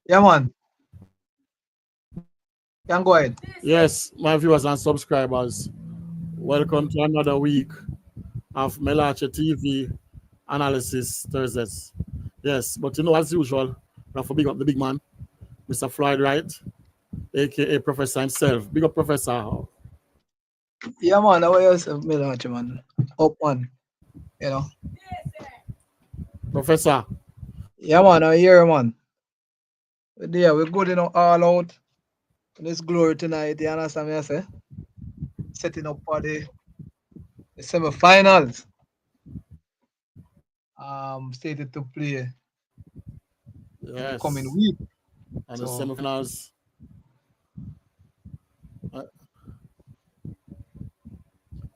Yeah, man. Can go ahead. Yes, my viewers and subscribers, welcome to another week of MELLACHE TV Analysis Thursdays. Yes, but as usual, we have to big up the big man, Mr. Floyd Wright, aka Professor himself. Big up, Professor. Yeah, man. How are you, Melange, man? Up, man. You know. Professor. Yeah, man. I hear, man. Yeah, we're good, all out. This glory tonight. You understand me? I say, setting up for the semi-finals. Stated to play in the coming Yes, week. and the So, semifinals. Uh,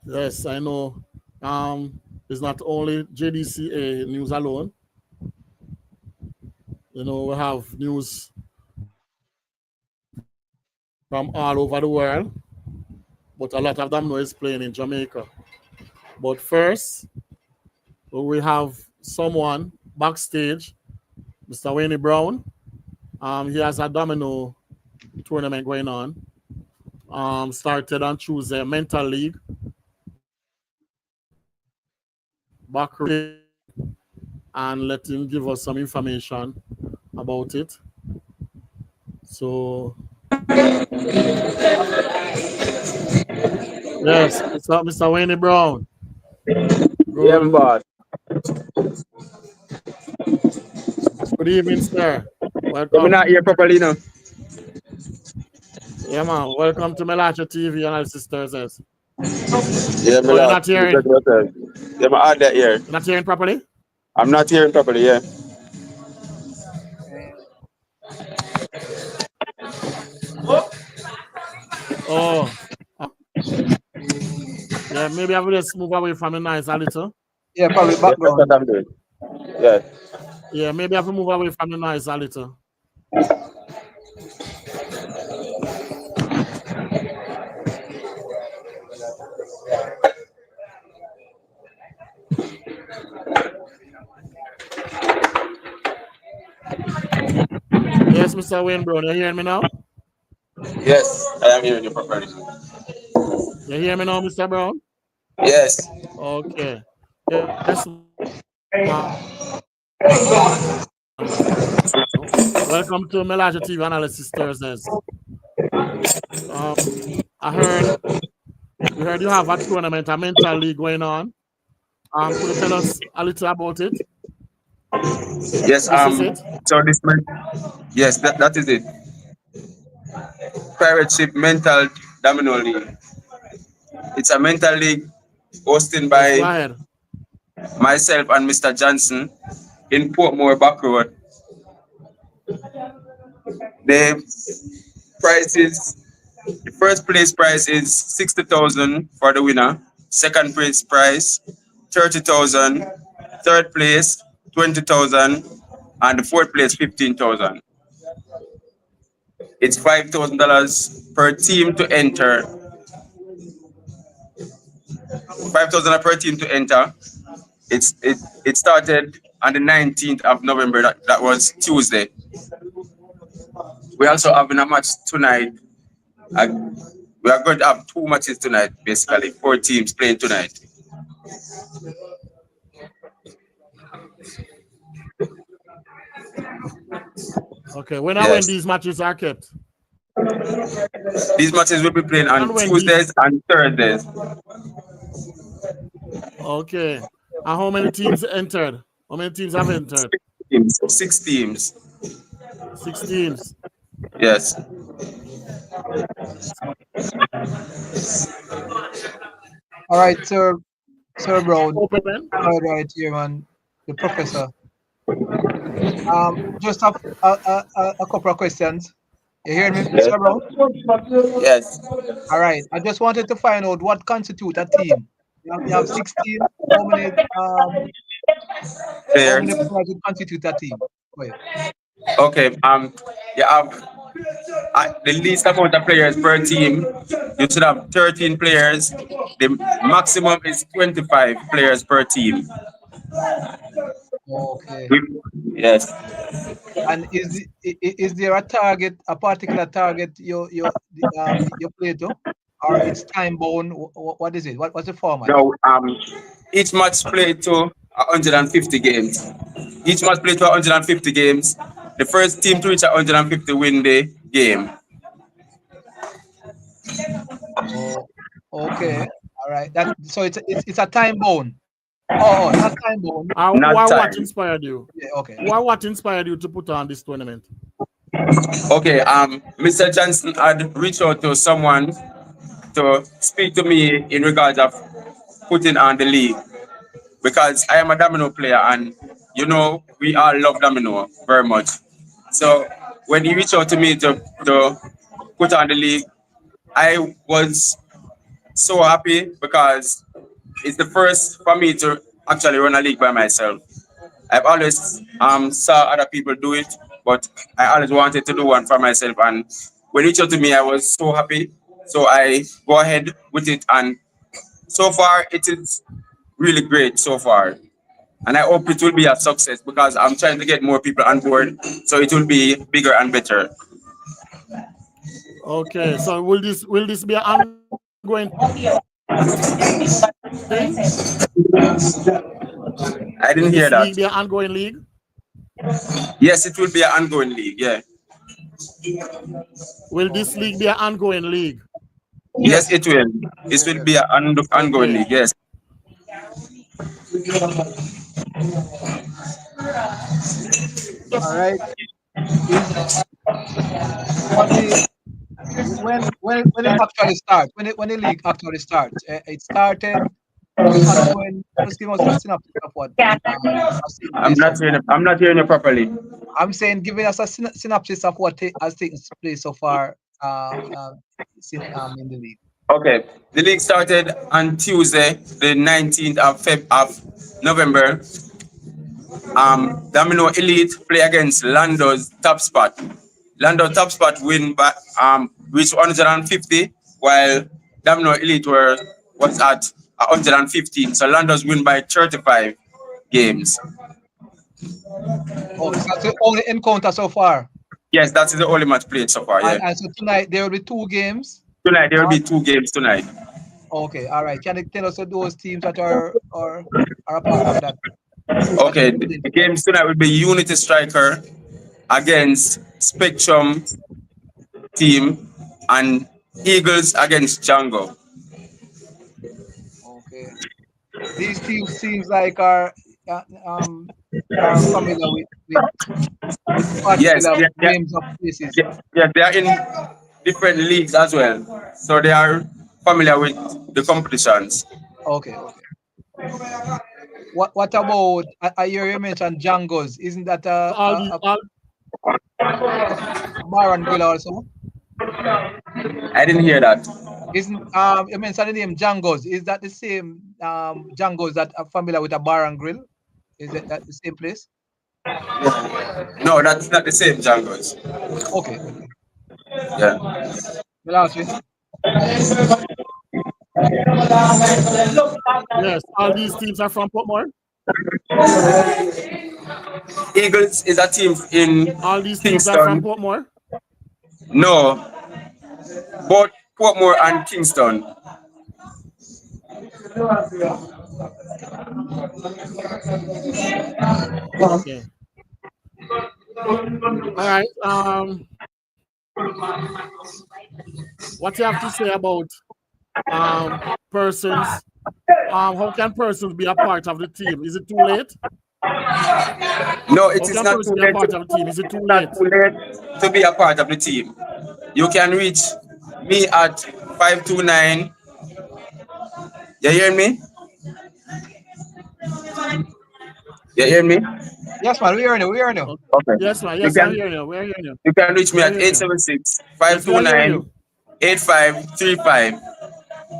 yes, I know. It's not only JDCA news alone. We have news from all over the world, but a lot of them know is playing in Jamaica. But first, we have someone backstage, Mr. Wayne Brown. He has a Domino tournament going on. Started on Tuesday, Mental League. Back and let him give us some information about it. So, yes, Mr. Wayne Brown. Yeah, Good, boss. good evening, sir. Let me Welcome. not hear properly now. Yeah, man. Welcome to MELLACHE TV Analysis Thursdays. Yeah, me Oh, you're lad. not hearing? Yeah, I add that here. You're not hearing properly? I'm not hearing properly, yeah. Oh, yeah. Maybe I will just move away from the noise a little. yeah, probably Yeah, that's background what I'm noise. doing. Yeah. Yeah, maybe I will move away from the noise a little. Yes, Mr. Wayne Brown, you hearing me now? Yes, I am hearing you properly. You hear me now, Mr. Brown? Yes. Okay. Yes, man. Welcome to MELLACHE TV Analysis Thursdays. I heard we heard you have a tournament, a mental league going on. Could you tell us a little about it? Yes, This is it. so this man, yes, that is it. Pirate Ship Mental Domino League. It's a mental league hosted Yes, go by ahead. myself and Mr. Johnson in Portmore Back Road. The price is the first place prize is 60,000 for the winner. Second place prize 30,000. Third place 20,000, and the fourth place 15,000. It's $5,000 per team to enter. 5,000 per team to enter. It started on the 19th of November. That was Tuesday. We also having a match tonight. Uh, we are going to have two matches tonight, basically. Four teams playing tonight. Okay. When Yes. these matches are kept? These matches will be playing And on when these Tuesdays and Thursdays. okay. And how many teams entered? How many teams have entered? Teams. Six teams. 6 teams. Yes. All right, Sir Brown. Open. All right, here, man. The professor. Just have a couple of questions. You hear me, Yes. Sir Brown? Yes. All right. I just wanted to find out what constitute a team. You have 16. How many Players. players would constitute a team? Go ahead. Okay. You have the least amount of players per team. You should have 13 players. The maximum is 25 players per team. Okay. Yes. And is there a target, a particular target you play to, or it's time bound? What is it? What's the format? Now, each match played to 150 games. Each match played to 150 games. The first team to reach 150 win the game. Oh, okay. All right. That so it's a time bound. Oh, not time bound. Not What time. inspired you? Yeah, okay. What inspired you to put on this tournament? Okay, Mr. Johnson had reached out to someone to speak to me in regards of putting on the league because I am a domino player and we all love domino very much. So when he reached out to me to put on the league, I was so happy because it's the first for me to actually run a league by myself. I've always saw other people do it, but I always wanted to do one for myself. And when it reached out to me, I was so happy. So I go ahead with it, and so far it is really great so far. And I hope it will be a success because I'm trying to get more people on board, so it will be bigger and better. Okay, so will this be an ongoing thing? I Will didn't hear this that. league be an ongoing league? Yes, it will be an ongoing league. Yeah. Will this league be an ongoing league? Yes, it will. It will Yes. be an ongoing Okay. league. Yes. All right. Is for the when it actually starts, when the league actually starts, it started. It's ongoing. Just give us a synopsis of what has taken place so far. I'm not hearing you properly. I'm saying, giving us a synopsis of what has taken place so far in the league. Okay. The league started on Tuesday, the 19th of November. Domino Elite play against Lando's top spot. Lando top spot win by reached 150, while Domino Elite was at 115. So Lando's win by 35 games. Okay, so that's the only encounter so far. Yes, that's the only match played so far. Yeah. And so tonight there will be two games. Tonight there will Uh, be 2 games tonight. okay, all right. Can you tell us those teams that are a part of that? That Okay, will the put in the tonight? games tonight will be Unity Striker against Spectrum team and Eagles against Django. Okay. These teams seems like uh, um are familiar with Yes, particular names of places. they are in different leagues as well, so they are familiar with the competitions. Okay, okay. What about I hear you mentioned Django's? Isn't that All these all a bar and grill also? I didn't hear that. Isn't you mentioned the name Django's? Is that the same Django's that are familiar with a bar and grill? Is it that the same place? No, that's not the same Django's. Okay, okay. Yeah. Melancholy. yes, all these teams are from Portmore. Eagles is a team in All these teams are from Kingston. Portmore. No, both Portmore and Kingston. Okay. All right. What you have to say about persons? How can persons be a part of the team? Is it too late? No, it How is can not too persons be a late. part of the team? Is it too Not late? too late to be a part of the team. You can reach me at 529. You hear me? You hear me? Yes, man, we are new. We are new. Okay. Okay. Yes, man. You Yes, I'm can hearing you. We're hearing you. you can reach me We're at hearing you. 876 Yes, we are hearing 529 you. 8535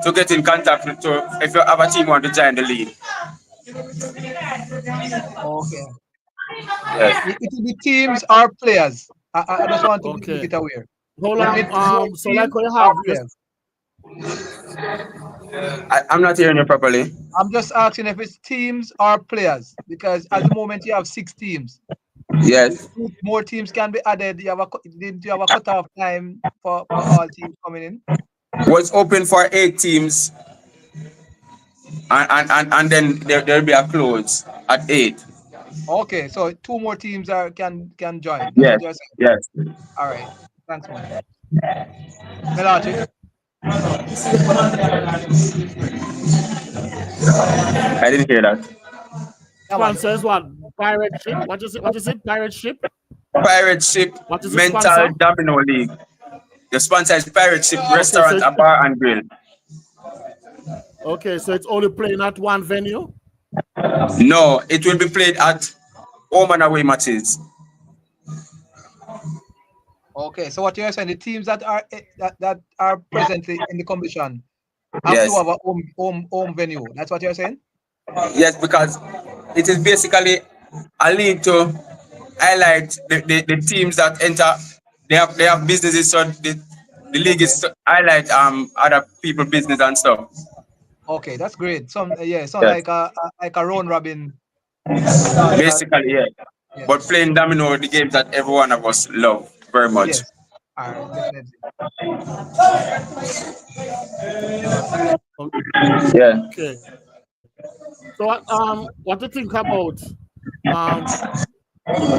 to get in contact with if you have a team want to join the league. Okay. Yes. It will be teams or players. I just want to make Okay. it aware. How It long? will be So like teams we or have yes. players. I'm not hearing you properly. I'm just asking if it's teams or players because at the moment you have 6 teams. If Yes. more teams can be added, didn't you have a cutoff time for all teams coming in? Was open for 8 teams, and then there'll be a close at 8. Okay, so 2 more teams can join. That's Yes. what you're saying. Yes. All right. Thanks, man. Melachi. I didn't hear that. Yeah, man. Sponsor is what? Pirate ship? What is it? What is it? Pirate ship? Pirate Ship What is the Mental sponsor? Domino League. The sponsor is Pirate Ship Okay, so Restaurant, a bar and grill. so it's only playing at one venue. No, it will be played at home and away matches. Okay, so what you're saying, the teams that are presently in the competition have to Yes. have a home venue. That's what you're saying? Yes, because it is basically a league to highlight the teams that enter. They have businesses, so the league Okay. is to highlight other people business and stuff. Okay, that's great. Sound Yes, like a round robin style. basically, yeah. But Yes. playing domino, the games that every one of us love very much. Yes. All right, definitely. Yeah. Okay. So what do you think about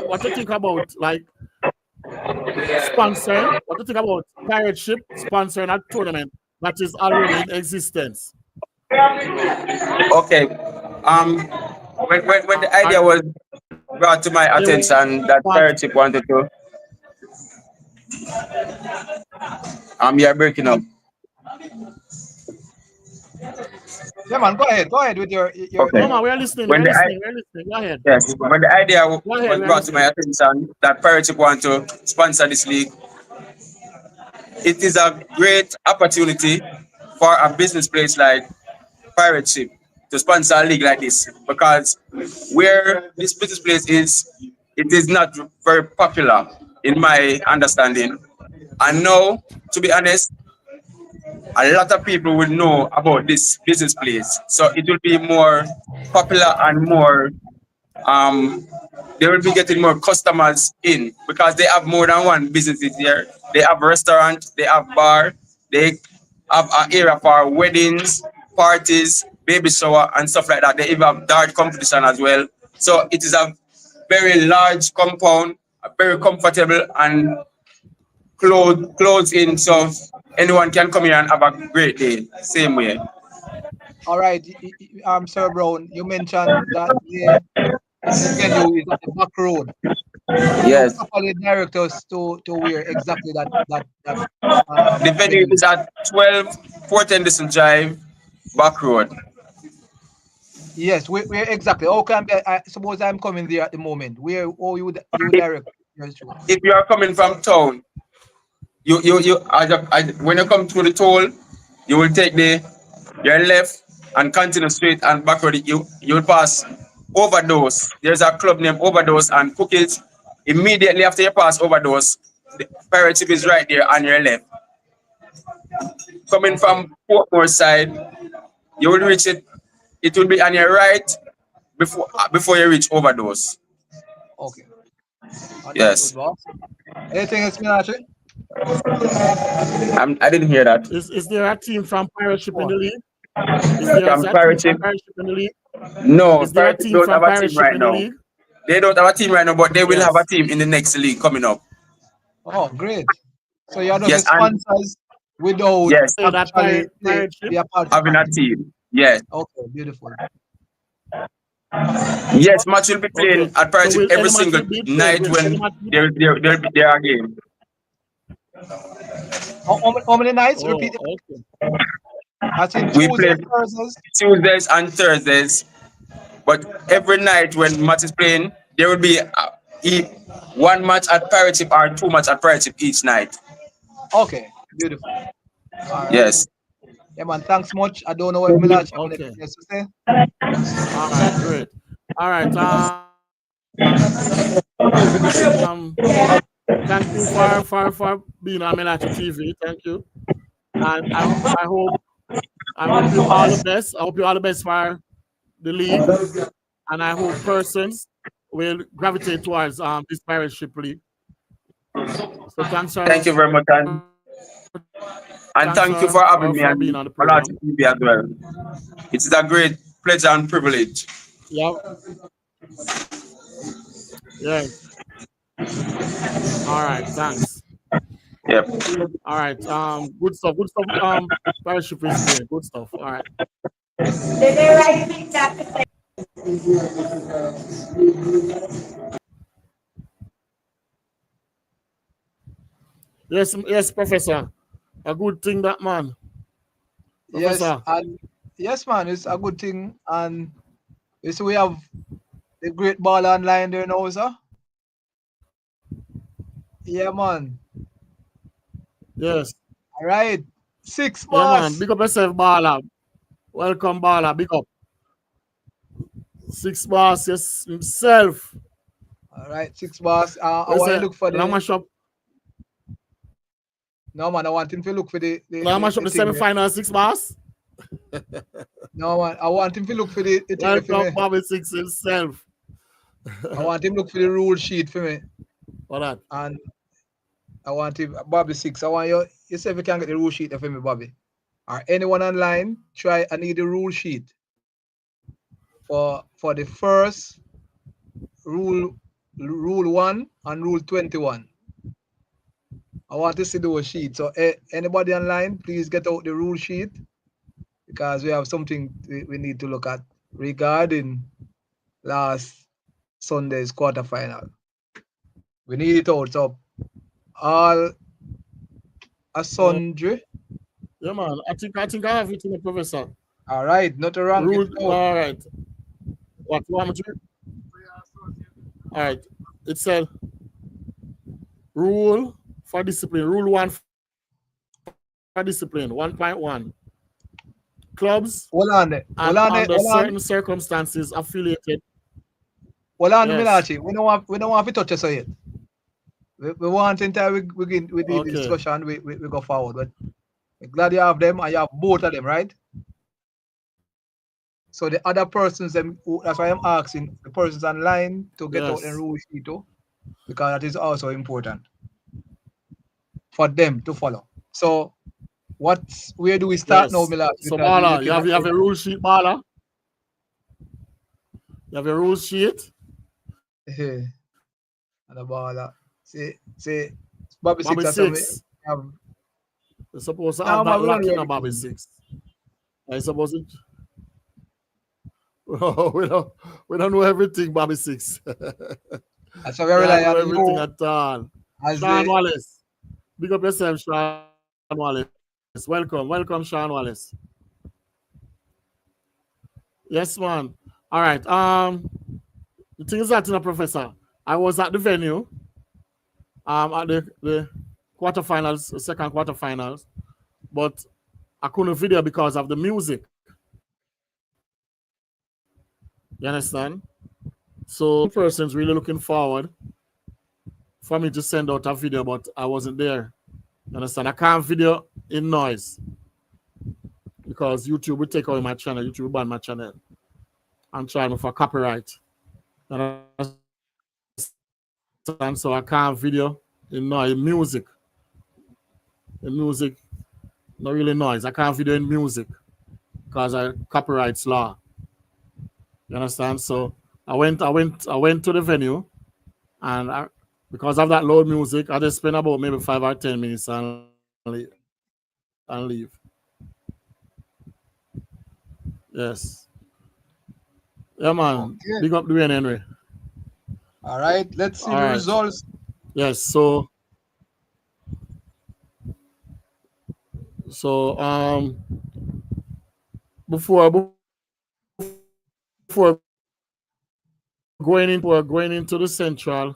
what do you think about like sponsoring? What do you think about Pirate Ship sponsoring a tournament that is already in existence? Okay. When the idea And was brought to my they attention that want Pirate Ship wanted to, you're breaking up. Yeah, man. Go ahead. Go ahead with your. Okay. no man, we're listening, When we're the listening, we're listening. Go ahead. Yes, when the idea Go ahead, was we're brought to my listening. attention that Pirate want to sponsor this league, it is a great opportunity for a business place like Pirate to sponsor a league like this, because where this business place is, it is not very popular in my understanding. And now, to be honest, a lot of people will know about this business place, so it will be more popular and more they will be getting more customers in because they have more than one businesses here. They have restaurant, they have bar, they have an area for weddings, parties, baby shower, and stuff like that. They even have dart competition as well. So it is a very large compound, very comfortable and closed in. So anyone can come here and have a great day. Same way. All right, Sir Brown. You mentioned that the venue is at the back road. Can you Yes. properly direct us to where exactly that The venue venue is is? at 12 Port Henderson Drive, Back Road. Yes, where exactly? I suppose I'm coming there at the moment. Where you If, direct us to? if you are coming from town, when you come through the toll, you will take your left and continue straight and back road. You will pass Overdose. There's a club named Overdose and Cookies. Immediately after you pass Overdose, the pirate ship is right there on your left. Coming Okay, from Portmore side, you will reach it. It will be on your right before you reach Overdose. okay. Understood, Yes. boss. Anything else, Minache? I didn't hear that. Is there a team from Pirate Ship in Oh, the league? Is there From a team Pirate from Ship? Pirate Ship in the league? No, Is there a Pirate Ship team don't from have a Pirate team Ship right in the now. league? They don't have a team right now, but they will have a Yes. team in the next league coming up. oh, great. So you're just the Yes, and sponsors without yes, Say that actually Pirate Ship. be a part of having the a team. team. Yes. Okay, beautiful. Yes, match will be Okay. playing at So Pirate Ship will every any match single be played? night Will any when match be there be there a game. How many nights? Oh, Repeat it. okay. As in We Tuesday, play Thursdays. Tuesdays and Thursdays, but every night when match is playing, there will be one match at Pirate Ship or 2 match at Pirate Ship each night. Okay, beautiful. All right. Yes. Yeah, man. Thanks much. I don't know if Milachi have Okay. anything else to say. All right, great. All right. Thank you for being on MELLACHE TV. Thank you. And I hope I hope you all the best. I hope you all the best for the league, and I hope persons will gravitate towards this Pirate League. So thanks, sir. Thank you very much, and thank you for having me for and being on the Malachi program. TV as well. It's a great pleasure and privilege. Yeah. Yes. All right. Thanks. Yep. All right. Good stuff. Good stuff. Parachute is playing. Good stuff. All right. Yes, yes, Professor. A good thing that man. Yes, Professor. and yes, man, it's a good thing. And you see, we have the great ball online there now, sir. Yeah, man. Yes. All right. 6 Yeah, man. bars. Big up yourself, Bala. Welcome, Bala. Big up. 6 bars, yes, himself. All right, 6 bars. I Yes, want to look for now the. mash up. No, man, I want him to look for Now mash up the thing there. semi-final 6 bars. No, man, I want him to look for the thing there for me. Welcome, Bobby 6 himself. I want him to look for the rule sheet for me. What that? And I want him, Bobby 6. I want you see if you can get the rule sheet there for me, Bobby. Or anyone online, I need the rule sheet for the first rule 1 and rule 21. I want to see those sheets. So anybody online, please get out the rule sheet, because we have something we need to look at regarding last Sunday's quarterfinal. We need it out. So all a sundry. Yeah, man. I think I have it in the Professor. All right, not a wrong. All right. What you want me to? All right. It said rule for discipline. Rule 1 for discipline. 1.1. Clubs under certain circumstances affiliated. Hold on, Yes. Mellache. We don't want to touch us yet. We want until we begin with the discussion. We go forward. But we're glad you have them and you have both of them, right? So the other persons, that's why I'm asking the persons online to get out the rule sheet too, because that is also important for them to follow. So where do we start now, Mellache? So Bala, you have a rule sheet, Bala? You have a rule sheet? And the Bala. See, Bobby 6. You're supposed to have that lock in a Bobby 6. I suppose it. We don't know everything, Bobby 6. That's why we rely on everything at all. Sean Wallace. Big up yourself, Sean Wallace. Welcome, Sean Wallace. Yes, man. All right. The thing is that, Professor, I was at the venue at the quarterfinals, the second quarterfinals, but I couldn't video because of the music. You understand? So person's really looking forward for me to send out a video, but I wasn't there. You understand? I can't video in noise because YouTube will take away my channel. YouTube will ban my channel. I'm trying for copyright. And so I can't video in noise, in music. In music, not really noise. I can't video in music because I copyrights law. You understand? So I went to the venue, and because of that loud music, I just spent about maybe 5 or 10 minutes and leave. Yes. Yeah, man. Okay. Big up Dwayne Henry. All right. Let's see the results. Yes. So before going into the central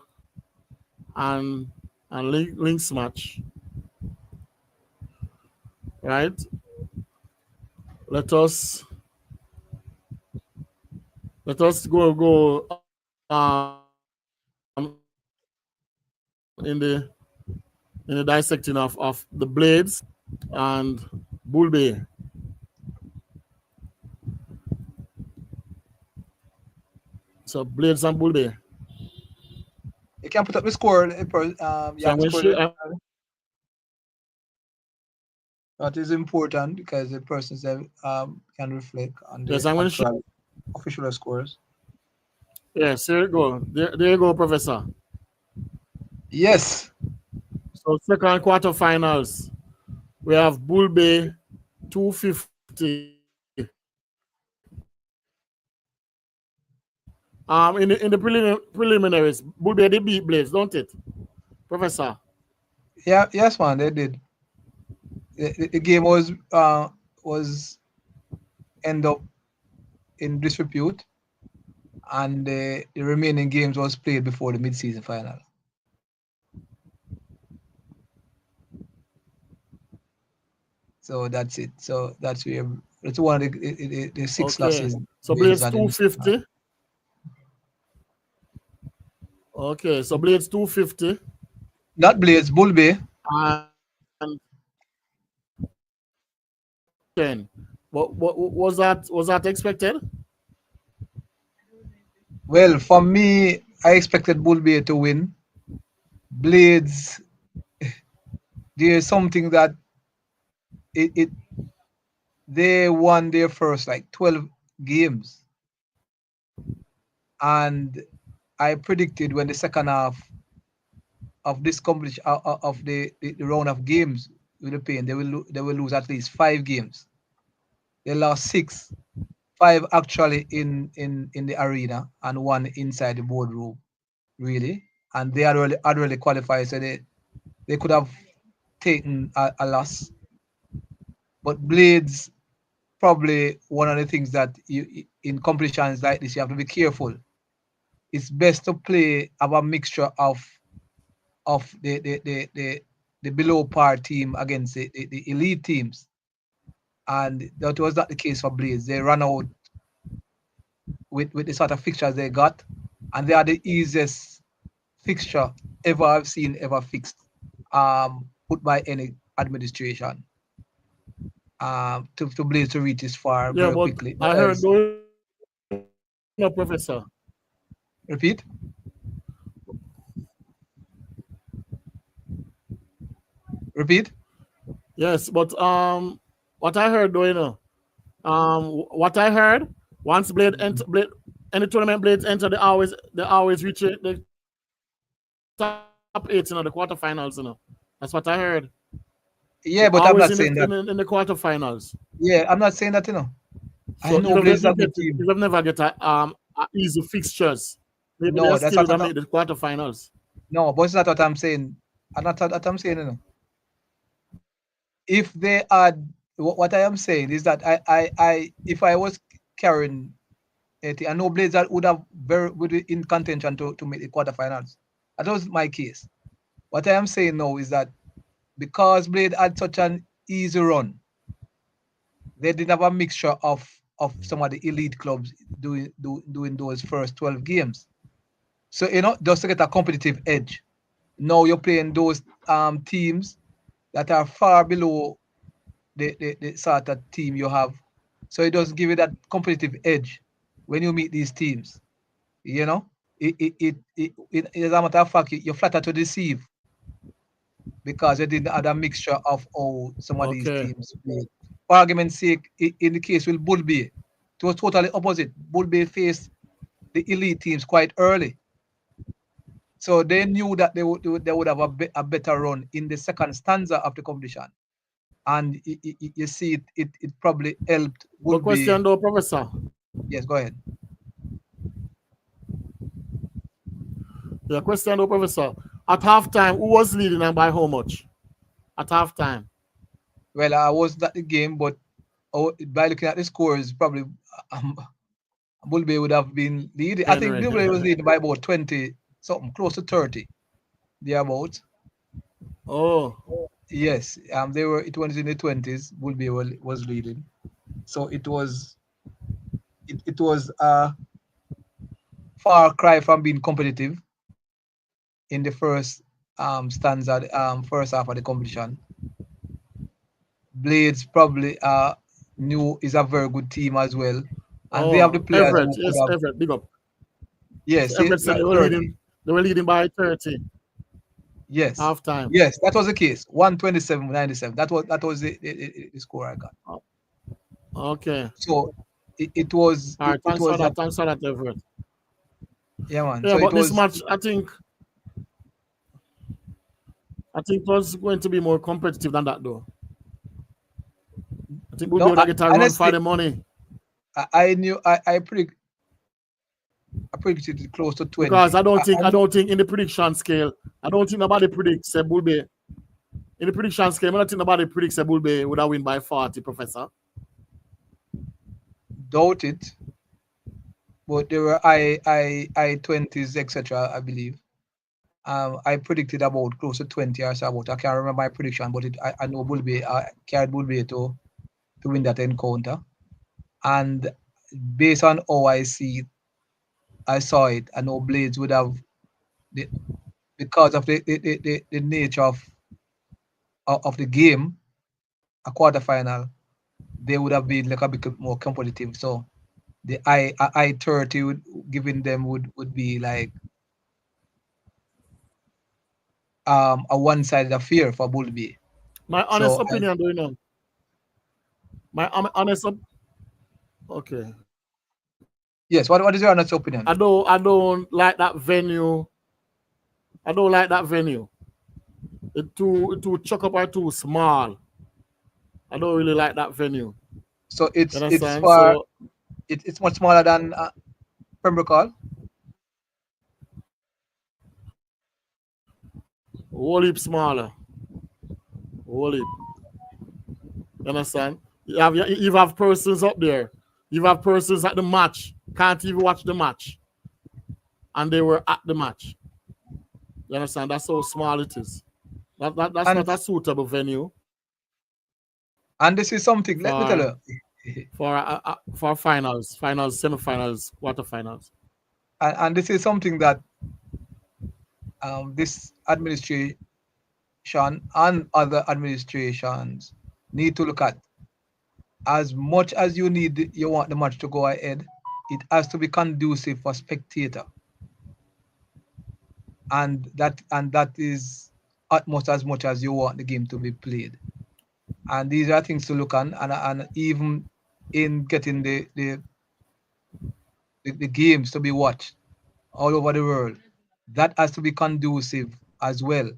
and links match, right? Let us go in the dissecting of the blades and bull bay. So Blades and Bull Bay. You can put up the score. You So have I'm to going score. to That is important because the persons can reflect on yes, the I'm going to actual official scores. yes, there you go. There you go, Professor. Yes. So second quarterfinals, we have Bull Bay 250. In the preliminaries, Bull Bay they beat Blades, don't it, Professor? Yeah. Yes, man. They did. The game was end up in disrepute, and the remaining games was played before the mid-season final. So that's it. So that's where it's one of the six Okay. losses So Blades Blades had in. 250. Okay, so Blades 250. Not Blades, Bull Bay. And 10. What was that expected? Well, for me, I expected Bull Bay to win. Blades, there's something that it they won their first like 12 games, and I predicted when the second half of this competition of the round of games will be playing, they will lose at least 5 games. They lost six, five actually in the arena and one inside the boardroom, really. And they had already qualified, so they could have taken a loss. But Blades, probably one of the things that you in competitions like this you have to be careful. It's best to play have a mixture of the below par team against the elite teams. And that was not the case for Blades. They ran out with the sort of fixtures they got, and they are the easiest fixture ever I've seen ever fixed, put by any administration. To Blades to reach this far Yeah, very but quickly. I But heard else, no, Professor. repeat, repeat. Yes, but what I heard though, what I heard, once Blade any tournament Blades enter, they always reach it, the top 8 the quarterfinals, That's what I heard. Yeah, They but I'm always not in the saying that. in the quarterfinals. Yeah, I'm not saying that. I So know even if Blades is a they good get team. if they never get a easy fixtures, maybe No, they that's still what I'm gonna not. make the quarterfinals. No, but it's not what I'm saying. I'm not what I'm saying. If they had, what I am saying is that if I was carrying it, I know Blades that would be in contention to make the quarterfinals. That was my case. What I am saying now is that because Blade had such an easy run, they didn't have a mixture of some of the elite clubs doing those first 12 games. So just to get a competitive edge. Now you're playing those teams that are far below the sort of team you have. So it does give you that competitive edge when you meet these teams. You know, as a matter of fact, you're flatter to deceive because you didn't have a mixture of how some of these Okay. teams play. For argument's sake, in the case with Bull Bay, it was totally opposite. Bull Bay faced the elite teams quite early. So they knew that they would have a better run in the second stanza of the competition. And you see it probably helped Bull But Bay. question though, Professor. Yes, go ahead. Yeah, question though, Professor. At halftime, who was leading and by how much? At halftime. Well, I wasn't at the game, but by looking at the scores, probably um, Bull Bay would have been leading. I think Anyway. Bull Bay was leading by about 20 something, close to 30, thereabouts. Oh, Yes, they were. It was in the 20s. Bull Bay was leading, so it was a far cry from being competitive in the first stanza, first half of the competition. Blades probably new is a very good team as well, and they have the oh, players Everett. who could Yes, have. Everett. Big up. Yes, Everett said like 30. they were leading by 30 Yes, half time. yes, that was the case. 127-97. That was the score I got. Okay. So it was All right, it thanks for was that. that. Thanks for that, Everett. Yeah, man. Yeah, So it but this was match, I think was going to be more competitive than that, though. I think we'll be no. able to get a run for Honestly, the money I knew I predicted it close to because 20. I don't think in the prediction scale, I don't think nobody predicts that Bulbe. In the prediction scale, I don't think nobody predicts that Bulbe would have win by 40, Professor. Doubt it, but there were I 20s etc. I believe. I predicted about close to 20 or so. About I can't remember my prediction, but I know Bulbe carried Bulbe to win that encounter, and based on how I saw it. I know Blades would have the, because of the nature of the game, a quarterfinal, they would have been like a bit more competitive. So the I 30 would giving them would be like a one-sided affair for Bulby. My honest So opinion, do you know? My honest okay. yes, what is your honest opinion? I don't like that venue. I don't like that venue. It too chuck up or too small. I don't really like that venue. So You it's understand? for So it's much smaller than Pembroke Hall. whole heap smaller. Whole heap. You understand? You have persons up there. You have persons at the match. Can't even watch the match. And they were at the match. You understand? That's how small it is. That's And not a suitable venue this is something. Let me tell for you. for finals, semifinals, quarterfinals. And this is something that this administration and other administrations need to look at. As much as you want the match to go ahead, it has to be conducive for spectator, and that is utmost as much as you want the game to be played. And these are things to look on, and even in getting the games to be watched all over the world, that has to be conducive as well,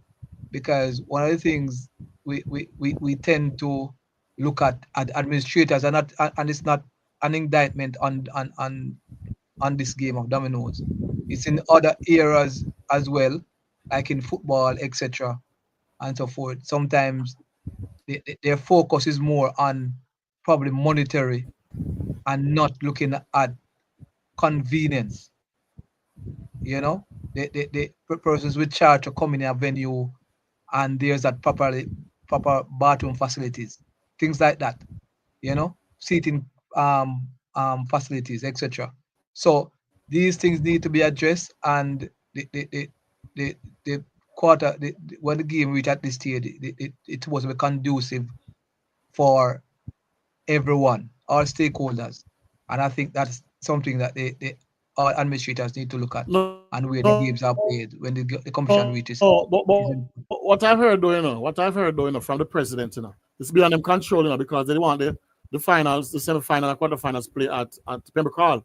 because one of the things we tend to look at administrators, and it's not an indictment on this game of dominoes. It's in other areas as well, like in football, etc., and so forth. Sometimes their focus is more on probably monetary and not looking at convenience. You know, the persons with charge to come in a venue, and there's that proper bathroom facilities, things like that. Seating facilities, etc. So these things need to be addressed, and the quarter when the game reached at this stage, it was conducive for everyone, all stakeholders, and I think that's something that all administrators need to look at, No, and where the games are played when the competition reaches. but what I've heard, though, from the president, it's beyond them control, because they want the finals, the semi-final and quarterfinals play at Pembroke Hall.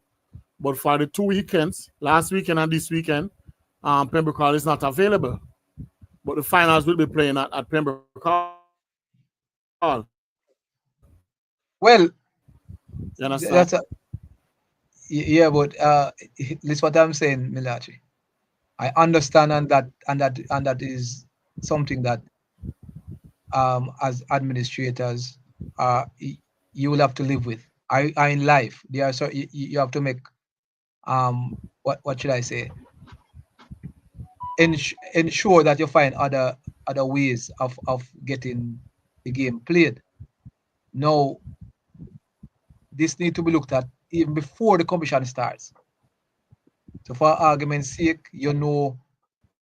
But for the 2 weekends, last weekend and this weekend, Pembroke Hall is not available. But the finals will be playing at Pembroke Hall. Well, You understand? that's yeah, but this what I'm saying, Milachi. I understand, and that is something that as administrators you will have to live with. I in life there are, so you have to make what should I say, ensure that you find other ways of getting the game played. Now this need to be looked at even before the competition starts. So for argument's sake,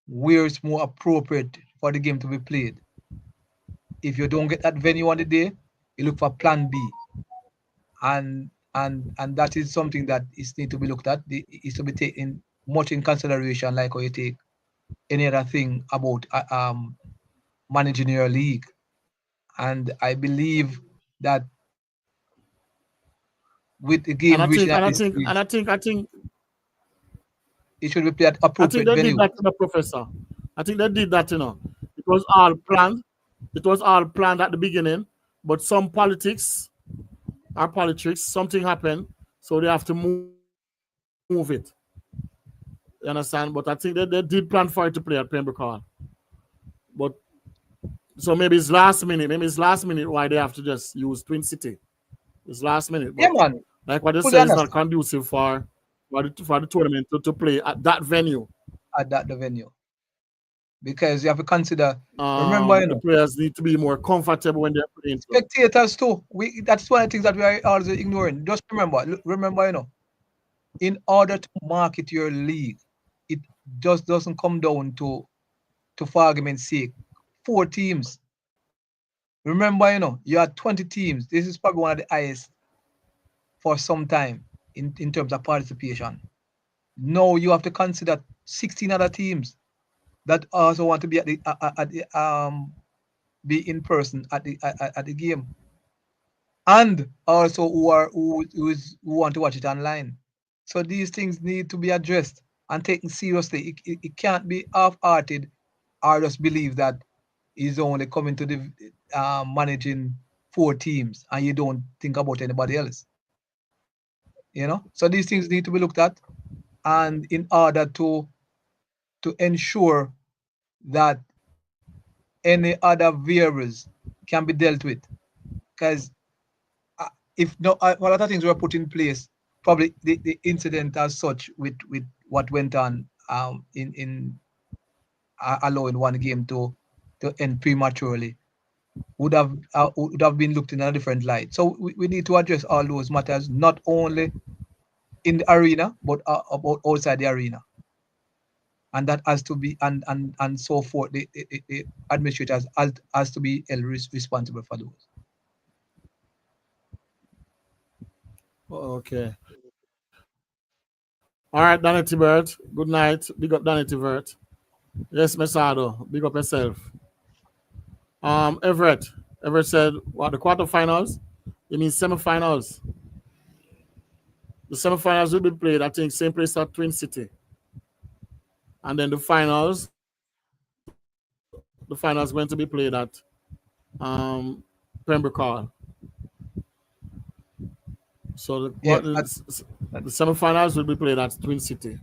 where it's more appropriate for the game to be played. If you don't get that venue on the day, you look for plan B, and that is something that is need to be looked at. Is to be taken much in consideration like how you take any other thing about managing your league. And I believe that with the And game I reaching think, at and I this think, stage, and I think, I think, it should be played at I think appropriate they did venue. that to the professor. I think they did that, you know. It was all planned. It was all planned at the beginning, but some politics, something happened, so they have to move it. You understand? But I think they did plan for it to play at Pembroke Hall. But so maybe it's last minute. Maybe it's last minute why they have to just use Twin City. It's last minute, Yeah, but man, like what they fully say, it's not understand conducive for the tournament to play at that venue. at that the venue because you have to consider. Remember, The players need to be more comfortable when they're playing. spectators too. That's one of the things that we are also ignoring. Just remember, in order to market your league, it just doesn't come down to for argument's sake, 4 teams. Remember, you had 20 teams. This is probably one of the highest for some time in terms of participation. Now you have to consider 16 other teams that also want to be be in person at the game, and also who want to watch it online. So these things need to be addressed and taken seriously. It can't be half-hearted or just believe that he's only coming to the managing 4 teams and you don't think about anybody else. So these things need to be looked at, and in order to ensure that any other variables can be dealt with, because if no one of the things were put in place, probably the incident as such with what went on in allowing one game to end prematurely would have been looked in a different light. So we need to address all those matters, not only in the arena but about outside the arena, and that has to be and so forth. The administrators has to be held responsible for those. Okay. All right, Danny Tibert. Good night. Big up Danny Tibert. Yes, Mesado. Big up yourself. Everett. Everett said, what, the quarterfinals? You mean semifinals? The semifinals will be played, I think, same place at Twin City. And then the finals going to be played at Pembroke Hall. So the semifinals will be played at Twin City.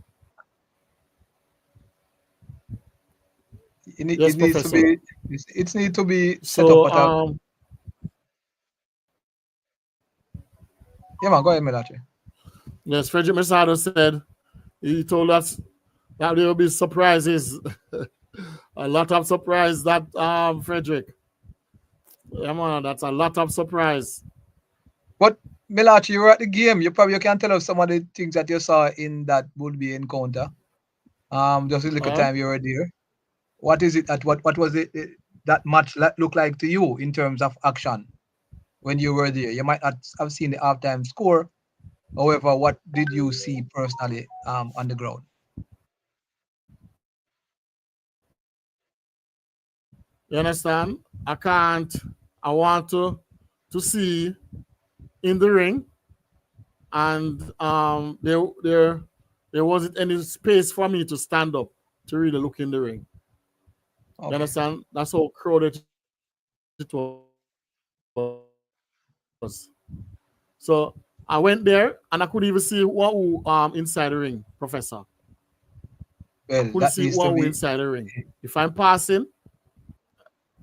It needs to be. It needs to be set So, up at a. Yeah, man, go ahead, Mellache. Yes, Frederick Mesado said he told us that there will be surprises. A lot of surprise that Frederick. Yeah, man, that's a lot of surprise. But Mellache, you were at the game. You can tell us some of the things that you saw in that would be encounter. Just a little time you were there. What is it what was it that match look like to you in terms of action when you were there? You might not have seen the halftime score. However, what did you see personally on the ground? You understand? I want to see in the ring, and there wasn't any space for me to stand up to really look in the ring. Okay. You understand? That's how crowded it was. So I went there and I couldn't even see who inside the ring, Professor. Well, I couldn't see who inside the ring. If I'm passing,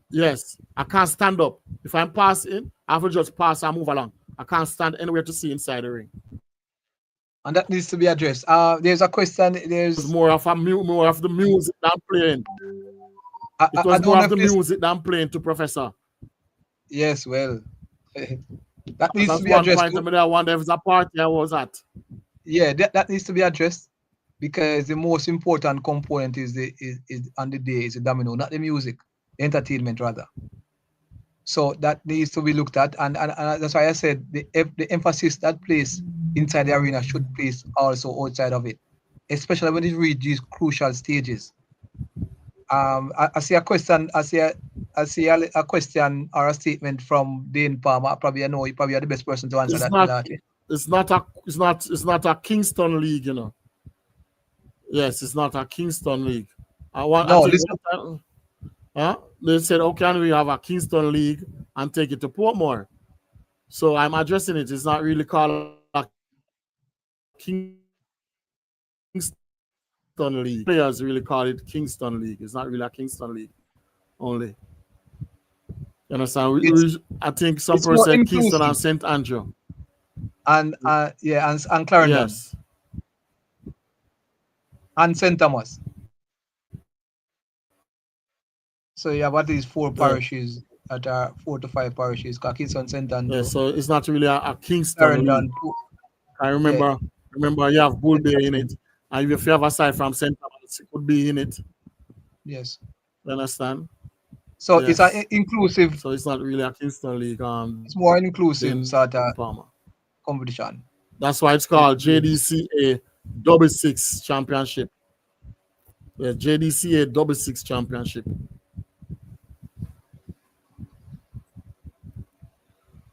yes, I can't stand up. If I'm passing, I have to just pass and move along. I can't stand anywhere to see inside the ring. And that needs to be addressed. There's a question. There's more of the music that I'm playing. It was more of the music that I'm playing to Professor. Yes, well, that needs to be one addressed. Point I wonder if it's a party I was at. Yeah, that needs to be addressed, because the most important component is on the day is the domino, not the music, entertainment rather. So that needs to be looked at, and that's why I said the emphasis that place inside the arena should place also outside of it. especially when it reach these crucial stages. I see a question. I see a question or a statement from Dane Palmer. Probably I know you probably are the best person to answer It's that, not. Melati. It's not a Kingston league, you know. Yes, it's not a Kingston league. I No, think listen. one time, they said, "Oh, can we have a Kingston league and take it to Portmore?" So I'm addressing it. It's not really called a Kingston league. Players really call it Kingston league. It's not really a Kingston league only. You understand? It's I think some it's person more said Kingston and inclusive St. Andrew. and yeah, and Clarendon Yes. and St Thomas. So you have at least four Yeah. parishes that are 4 to 5 parishes. Kingston, St Yeah. Andrew, So it's not really a Kingston league. Clarendon. I Yeah, remember you have Bull Bay in exactly. it. And if you have a side from St. Thomas, it could be in it. Yes. You understand? So it's an Yes. inclusive. So it's not really a Kingston league. It's more an inclusive Then sort of Palmer. competition. That's why it's It called is. JDCA Double Six Championship. Yeah, JDCA Double Six Championship.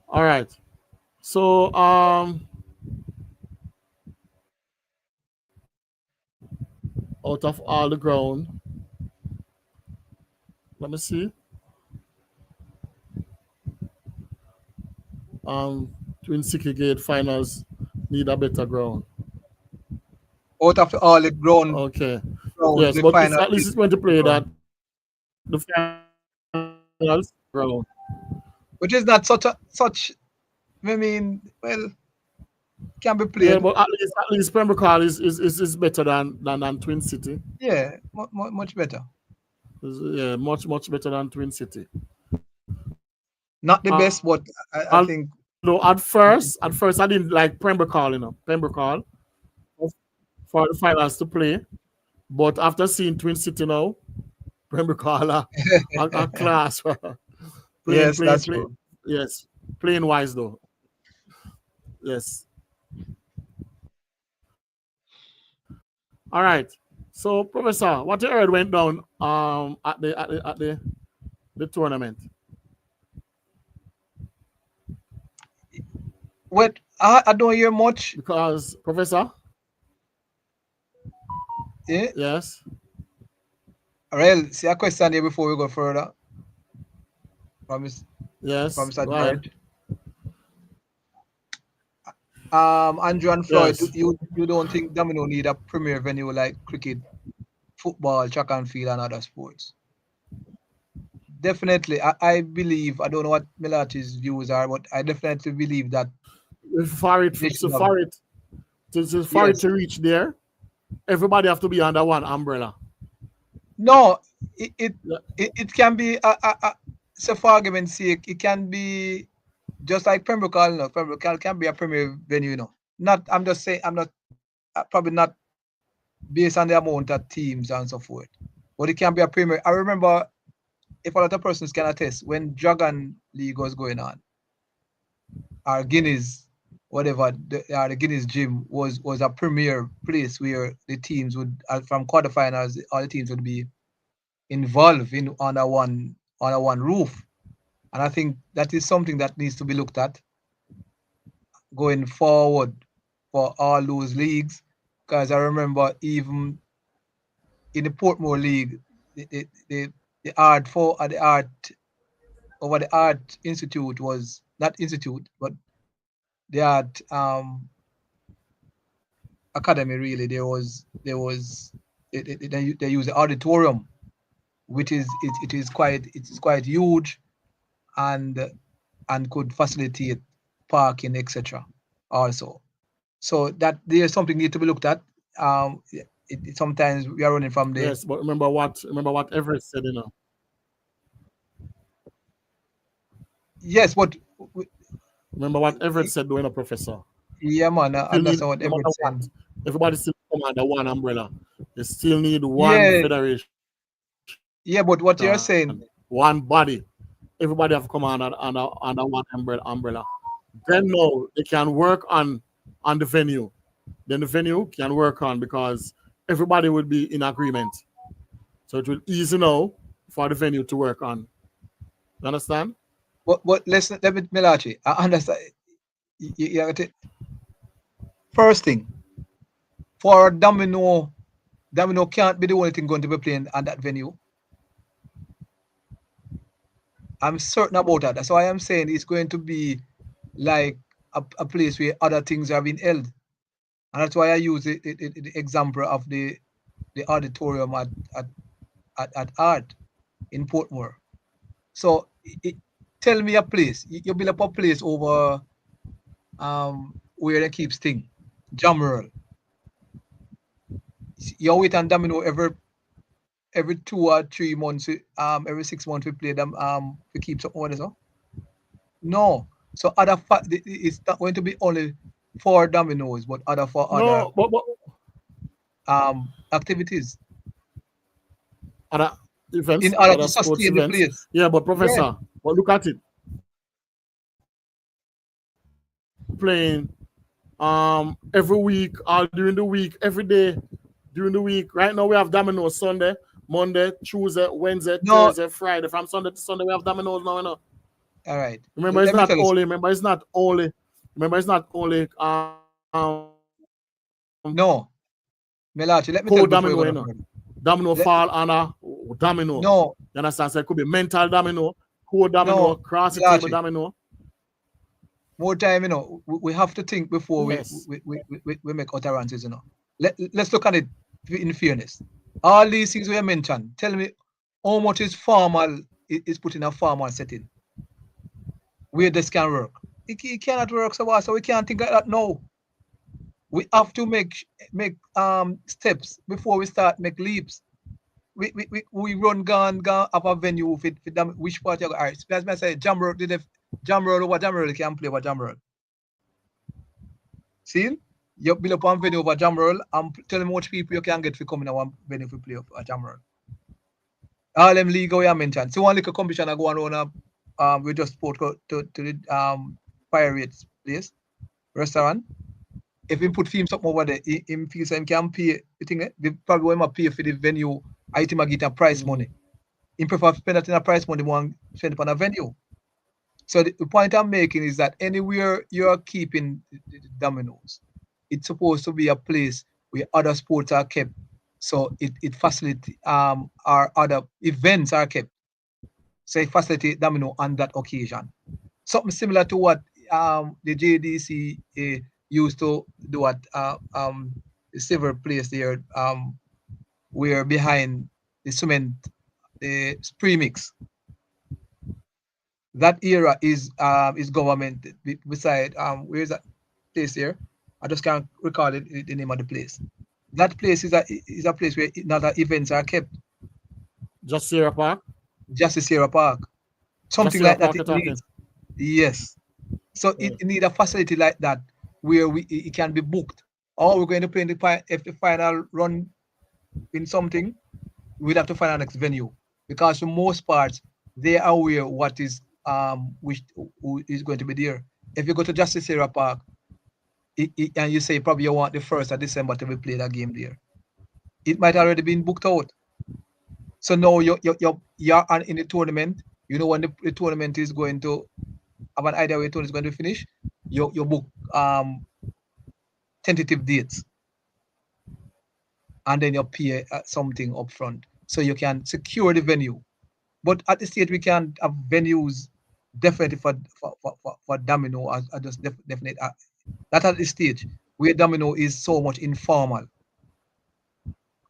All right. So out of all the ground, let me see. Twin City Gate finals need a better ground. Out of all the ground, Okay. ground, Yes, the but it's final at least is it's going to play ground, that the finals ground. which is not such. I mean, well, can be Yeah, played. but at least Pembroke Hall is better than Twin City. Yeah, much better. Yeah, much better than Twin City. Not the best, but I Although think at first I didn't like Pembroke Hall, Pembroke Hall for the finals to play. But after seeing Twin City now, Pembroke Hall a class. playing, yes, playing, that's play. true. Yes, playing wise though. Yes. All right. So, Professor, what you heard went down at the tournament? Wait, I don't hear much. Because Professor, Yeah, yes, Real, see a question here before we go further. Promise, yes, promise go at ahead. George. Andrew and Floyd, Yes. you don't think Domino need a premier venue like cricket, football, track and field, and other sports? Definitely, I believe. I don't know what Melachi's views are, but I definitely believe that For it, they so should have. for it, for it Yes. to reach there, everybody have to be under one umbrella. No, it it, Yeah. it can be so for argument's sake, it can be just like Pembroke Hall. No, Pembroke Hall can be a premier venue. Not. I'm just saying. I'm not probably not based on the amount of teams and so forth, but it can be a premier. I remember, if a lot of persons can attest, when Dragon League was going on, our Guinness, whatever, the Guinness gym was a premier place where the teams would, from quarterfinals, all the teams would be involved in under one roof. And I think that is something that needs to be looked at going forward for all those leagues. Because I remember even in the Portmore League, the art for the art over the art institute was not institute, but the art academy. Really, there was they use the auditorium, which is it is quite huge, and and could facilitate parking, etc. Also, so that there's something need to be looked at. Sometimes we are running from the. Yes, but remember what Everett said, Yes, but Remember what Everett said, doing a professor. yeah, man, I Still need, understand what no matter everyone's what, saying. everybody still come under one umbrella. They still need one Yeah, federation, yeah, but what you're saying, one body. Everybody have come under one umbrella. Then no, they can work on the venue. Then the venue can work on, because everybody would be in agreement. So it will easy now for the venue to work on. You understand? But let me, MELLACHE, I understand. You have to, first thing, for Domino can't be the only thing going to be playing at that venue. I'm certain about that. That's why I'm saying it's going to be like a place where other things are being held. And that's why I use the example of the auditorium at Art in Portmore. So tell me a place. You build up a place over where they keep Sting, Jammerl. You wait on Domino every 2 or 3 months, every 6 months we play them we keep some orders, huh? No. So it's not going to be only for Dominoes, but for other activities. Other events, in order other to sports sustain the events. place. Yeah, but Professor, but look at it. Playing every week, all during the week, every day during the week. Right now we have Dominoes Sunday, Monday, Tuesday, Wednesday, Thursday, Friday. From Sunday to Sunday we have Dominoes now, you know. All right. Remember, it's not only. No, MELLACHE, let me tell you before Domino, you go Domino fall on a domino. No. You understand? So it could be mental domino, domino, cross the table domino. More time, you know, we have to think before we make utterances, you know. Let's look at it in fairness. All these things we mentioned, tell me how much is formal is put in a formal setting where this can work. It cannot work, so we can't think like that now. We have to make steps before we start make leaps. We run gone up a venue for them. Which part you go? All right, as I say, Jammerl over Jammerl can play over Jammerl. See, you build up one venue over Jammerl and tell them how much people you can get for coming to one venue for play over Jammerl. All them league we mentioned. So one little competition I go on we just spoke to the Pirates place restaurant. If he put themes up over there, him feels him can pay the thing. They probably want to pay for the venue item get a price money. He prefer spend that in a price money more spend it on a venue. So the point I'm making is that anywhere you're keeping the Dominoes, it's supposed to be a place where other sports are kept. So it facilitates our other events are kept. So it facilitates Domino on that occasion. Something similar to what the JDCA used to do at the silver place there, where behind the cement, the premix. That era is government beside where is that place here? I just can't recall the name of the place. That place is a place where other events are kept. JDCA Park. JDCA Park. Something like that. It needs. Yes. So it need a facility like that where it can be booked. Or we're going to play if the final run in something, we'd have to find our next venue. Because for most parts, they are aware what is who is going to be there. If you go to JDCA Park and you say probably you want the 1st of December to be play that game there, it might already been booked out. So now you're in the tournament. You know when the tournament is going to have an idea where the tournament is going to finish. You book tentative dates, and then you pay something up front so you can secure the venue. But at the stage we can have venues definitely for Domino as just definite. That at the stage where Domino is so much informal,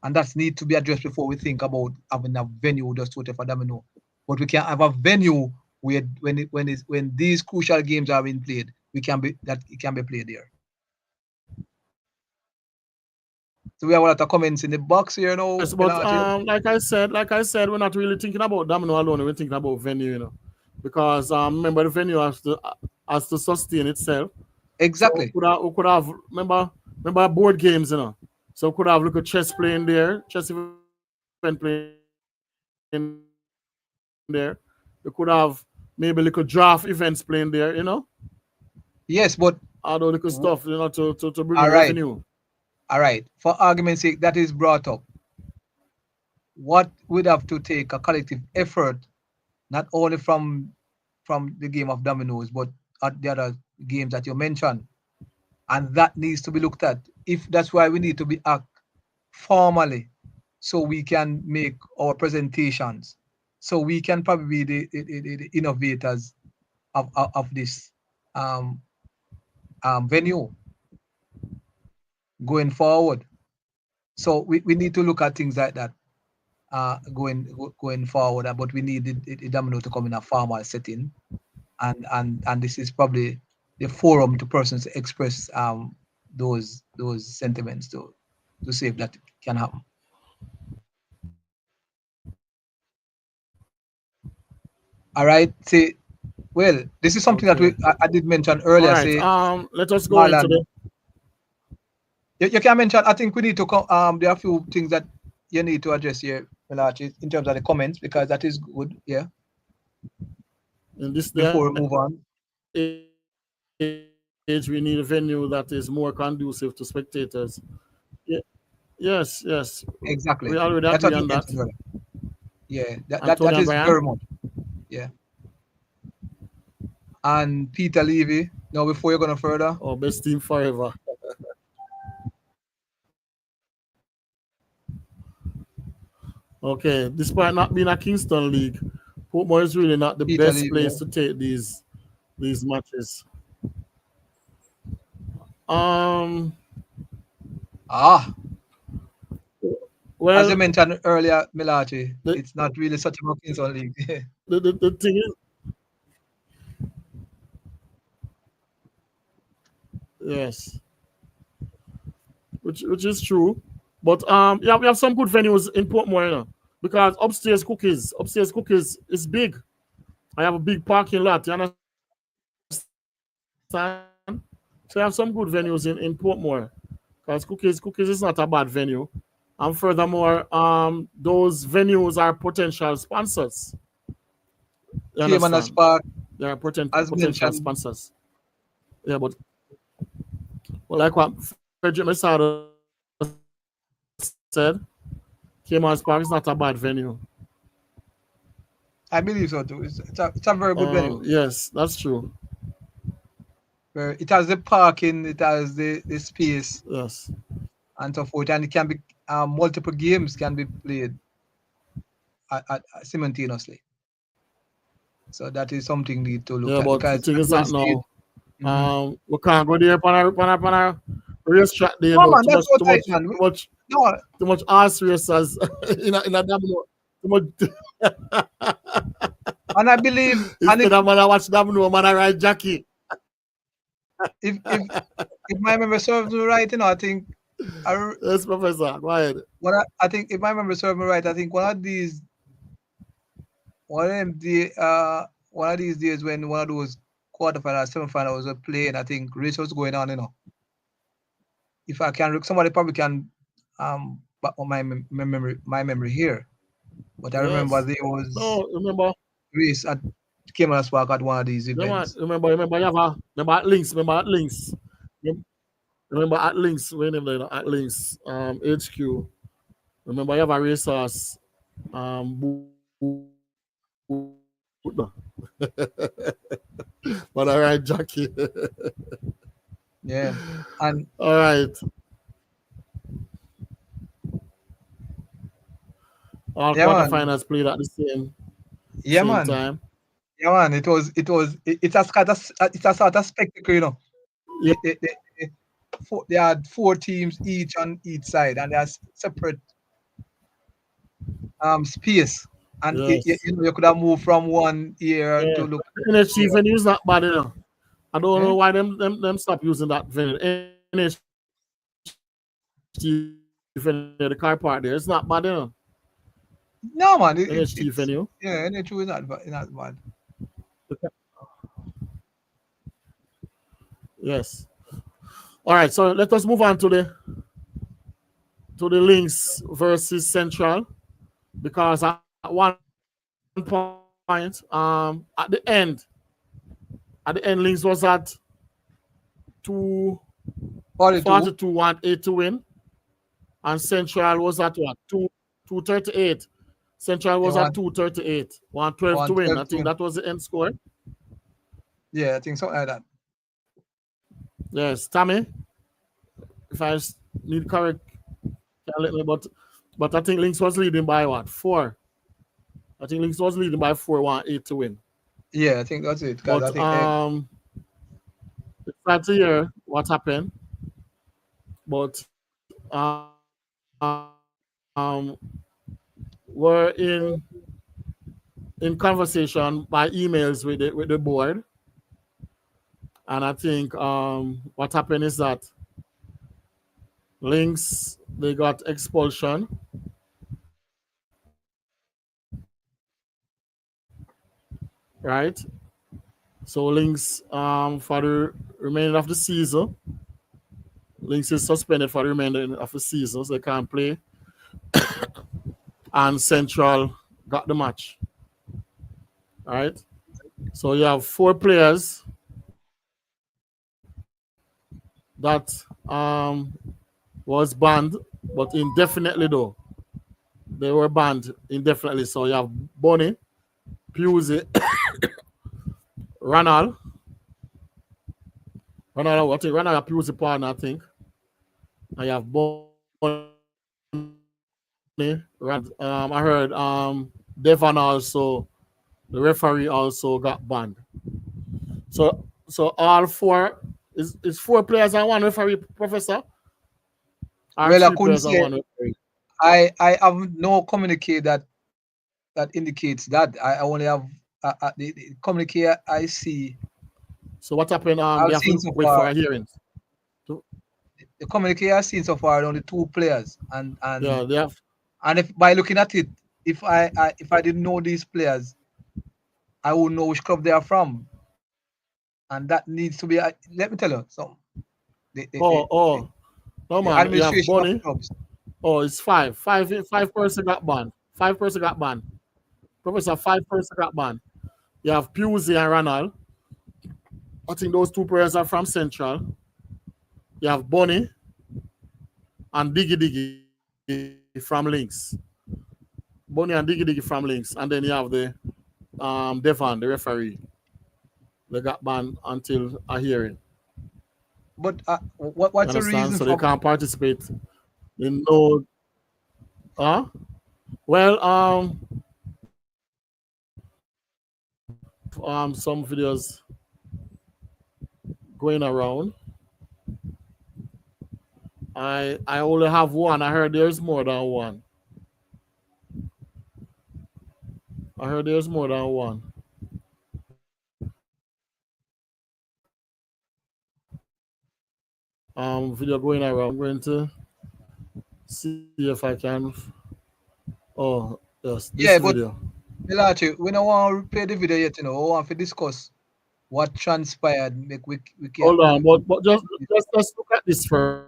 and that needs to be addressed before we think about having a venue just totally for Domino. But we can have a venue where when these crucial games are being played, it can be played there. So we have a lot of comments in the box here now. Yes, but like I said, we're not really thinking about Domino alone. We're thinking about venue, you know, because remember the venue has to sustain itself. Exactly. So we could have remember board games, you know. So we could have little chess playing there, chess event playing there. We could have maybe little draft events playing there, you know. Yes, but all the little stuff, you know, to bring all in right. revenue. All right. For argument's sake, that is brought up. What would have to take a collective effort, not only from the game of dominoes, but at the other games that you mentioned, and that needs to be looked at. If that's why we need to be act formally, so we can make our presentations, so we can probably be the innovators of this um, venue going forward. So we need to look at things like that going forward. But we need the domino to come in a formal setting, and this is probably the forum to persons to express those sentiments to see if that can happen. All right. See, well, this is something that Okay. I did mention All earlier. right. Say, Let us go into Marlon, the. you can mention. I think we need to there are a few things that you need to address here, Melachi, in terms of the comments, because that is good. Yeah. In this Before day we move on. age, we need a venue that is more conducive to spectators. Yeah. Yes. Exactly. We already That's agree what you on that. mentioned earlier. Yeah. Antonio That is Bryan. very much. Yeah. And Peter Levy. Now, before you're gonna further. Our best team forever. Okay, despite not being a Kingston league, Portmore is really not the Peter best Levy. place to take these matches. Well, As you mentioned earlier, Melachi, it's not really such a Kingston league. the thing is, yes, which is true, but yeah, we have some good venues in Portmore, you know, because upstairs cookies is big. I have a big parking lot. You understand? So I have some good venues in Portmore, because cookies is not a bad venue, and furthermore, those venues are potential sponsors. You Cayman Park, they are as potential mentioned. sponsors. Yeah, but like what Frederick Messado said, Cayman Park is not a bad venue. I believe so too. It's a very good venue. Yes, that's true. It has the parking, it has the space. Yes. And so forth, and it can be multiple games can be played simultaneously. So that is something we need to look yeah, at. But Because the thing is that now, we can't go there on a racetrack there. No, man, that's so tight, man. Too much arse races in a domino. Too much. And I believe, instead of man, I watch domino, man, I ride Jackie. If my memory serves me right, you know, I think. Yes, Professor. Go ahead. I think if my memory serves me right, I think one of these days when one of those quarterfinals, semifinals were playing, I think race was going on, you know. If I can, somebody probably can back on my memory here. But I remember there was race at Cayman Park at one of these events. Remember you have remember at Links. Remember at Links, at Links, HQ. Remember you have a racehorse, but all right, Jackie. Yeah, and all right. All quarterfinals played at the same time. Yeah, man. It's a sort of spectacle, you know. Yeah. They had 4 teams each on each side, and there's separate space, and you could have moved from one year to look. NHT venue is not bad, you know. I don't know why them stop using that venue. NHT venue, the car park there, it's not bad, you know. No, man. NHT venue. Yeah, NHT is not bad. Okay. Yes. All right, so let us move on to the Links versus Central, because at one point, at the end, Links was at 42 want 8 to win. And Central was at what? 238. Central was Yeah, at 238. 112 to win. 112 I to think win. that was the end score. Yeah, I think something like that. Yes, Tammy. If I need correct, let me, but I think Lynx was leading by what? 4. I think Lynx was leading by 4-1-8 to win. Yeah, I think that's it. Because I But think it's hard to hear what happened. But we're in conversation by emails with the board. And I think what happened is that Lynx, they got expulsion. Right? So Lynx, for the remainder of the season, Lynx is suspended for the remainder of the season, so they can't play. And Central got the match. All right? So you have 4 players that was banned, but indefinitely though. They were banned indefinitely. So you have Bonnie, Pusey, Ronald, Pusey partner, I think. And you have Bonnie. I heard Devon also, the referee also got banned. So all 4 is 4 players and 1 referee, Professor? Or well, I 3 couldn't players and say 1 referee? I have no communique that indicates that. I only have the communique I see. So what happened? They I've have seen to so wait for far. a hearing. The communique I've seen so far are only 2 players, and Yeah, they have. and if by looking at it, if I didn't know these players, I wouldn't know which club they are from, and that needs to be. Let me tell you something. No The man, you have administration of Bonnie. clubs. Oh, it's 5. 5 person got banned. 5 person got banned. Professor, 5 person got banned. You have Pusey and Ronald. I think those 2 players are from Central. You have Bonnie and Diggy Diggy from Lynx. Bonnie and Diggy Diggy from Lynx. And then you have the Devon, the referee. They got banned until a hearing. But You what's the understand? reason So they for? can't participate in no. Well, some videos going around. I only have 1. I heard there's more than 1. I heard there's more than 1. Video going around. I'm going to see if I can. Oh, yes, this Yeah, but video. Melache, we don't want to play the video yet. We want to discuss what transpired. Make we can. Hold on, but just let's look at this first.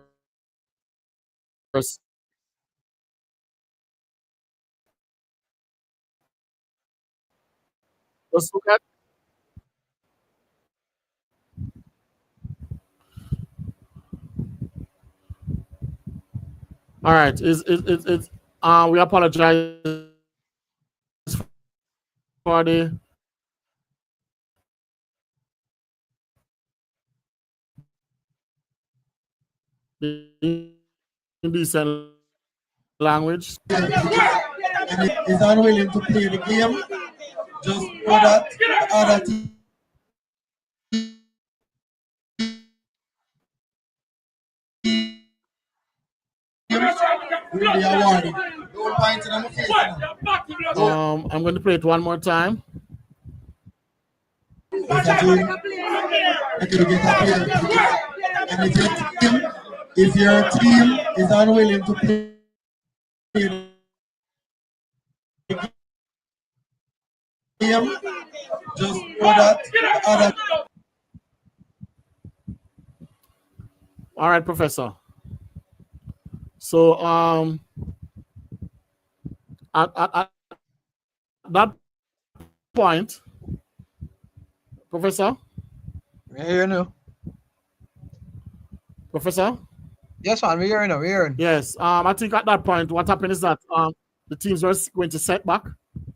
Let's look at. All right, we apologize for the indecent language. And is unwilling to play the game just so that the other team will be awarded. Don't point in my face now. I'm going to play it one more time. It's a team. I could get a player. And if your team is unwilling to play the game, just so that the other. All right, Professor. So at that point, Professor, You hear now? Professor, Yes, man, we're hearing. We're hearing. Yes. I think at that point, what happened is that the teams were going to set back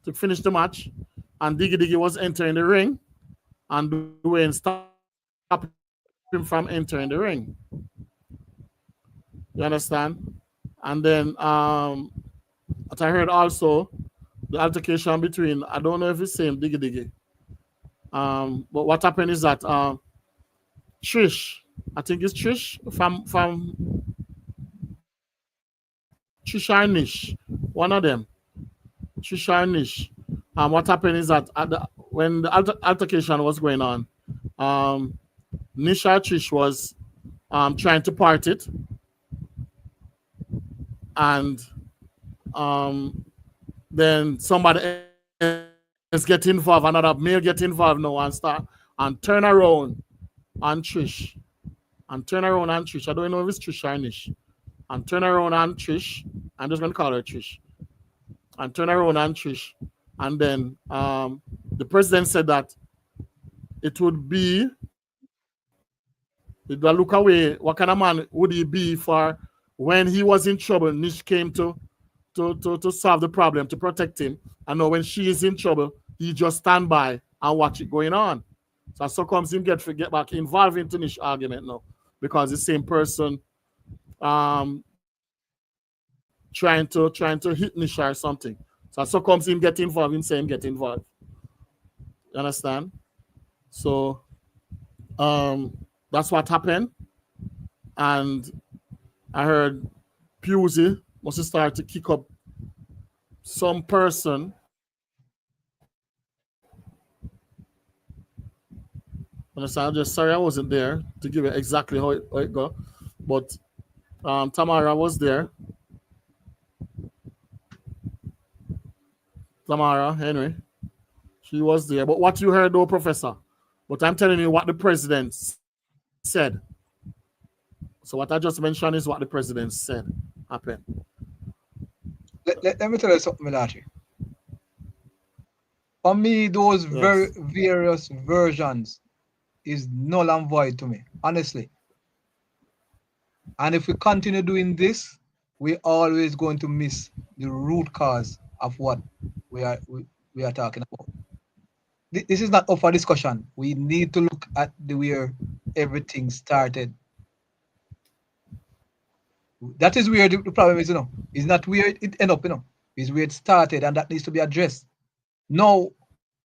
to finish the match, and Diggy Diggy was entering the ring, and Dwayne stopped him from entering the ring. You understand? And then what I heard also the altercation between, I don't know if it's same Diggy Diggy. But what happened is that Trish, I think it's Trish from Trish or Nish, one of them, Trish or Nish. What happened is that when the altercation was going on, um, Nish or Trish was trying to part it, and um, then somebody else get involved, another male get involved now and turn around on Trish. And turn around on Trish. I don't know if it's Trish or Nish. And turn around on Trish. I'm just gonna call her Trish. And turn around on Trish. And then the president said that it would be, it will look away, what kind of man would he be for when he was in trouble, Nish came to solve the problem, to protect him. And now when she is in trouble, he just stand by and watch it going on. So comes him get back involved into Nish argument now. Because the same person trying to hit Nish or something. So comes him get involved, him say him get involved. You understand? So that's what happened. And I heard Pusey must start to kick up some person. Understand? I'm just sorry I wasn't there to give it exactly how it go. But Tamara was there. Tamara Henry. She was there. But what you heard though, Professor? But I'm telling you what the president said. So what I just mentioned is what the president said happened. Let me tell you something, Melachi. For me, those Yes. various versions is null and void to me, honestly. And if we continue doing this, we're always going to miss the root cause of what we are talking about. This is not up for discussion. We need to look at the where everything started. That is where the problem is, It's not where it ended up, It's where it started, and that needs to be addressed. Now,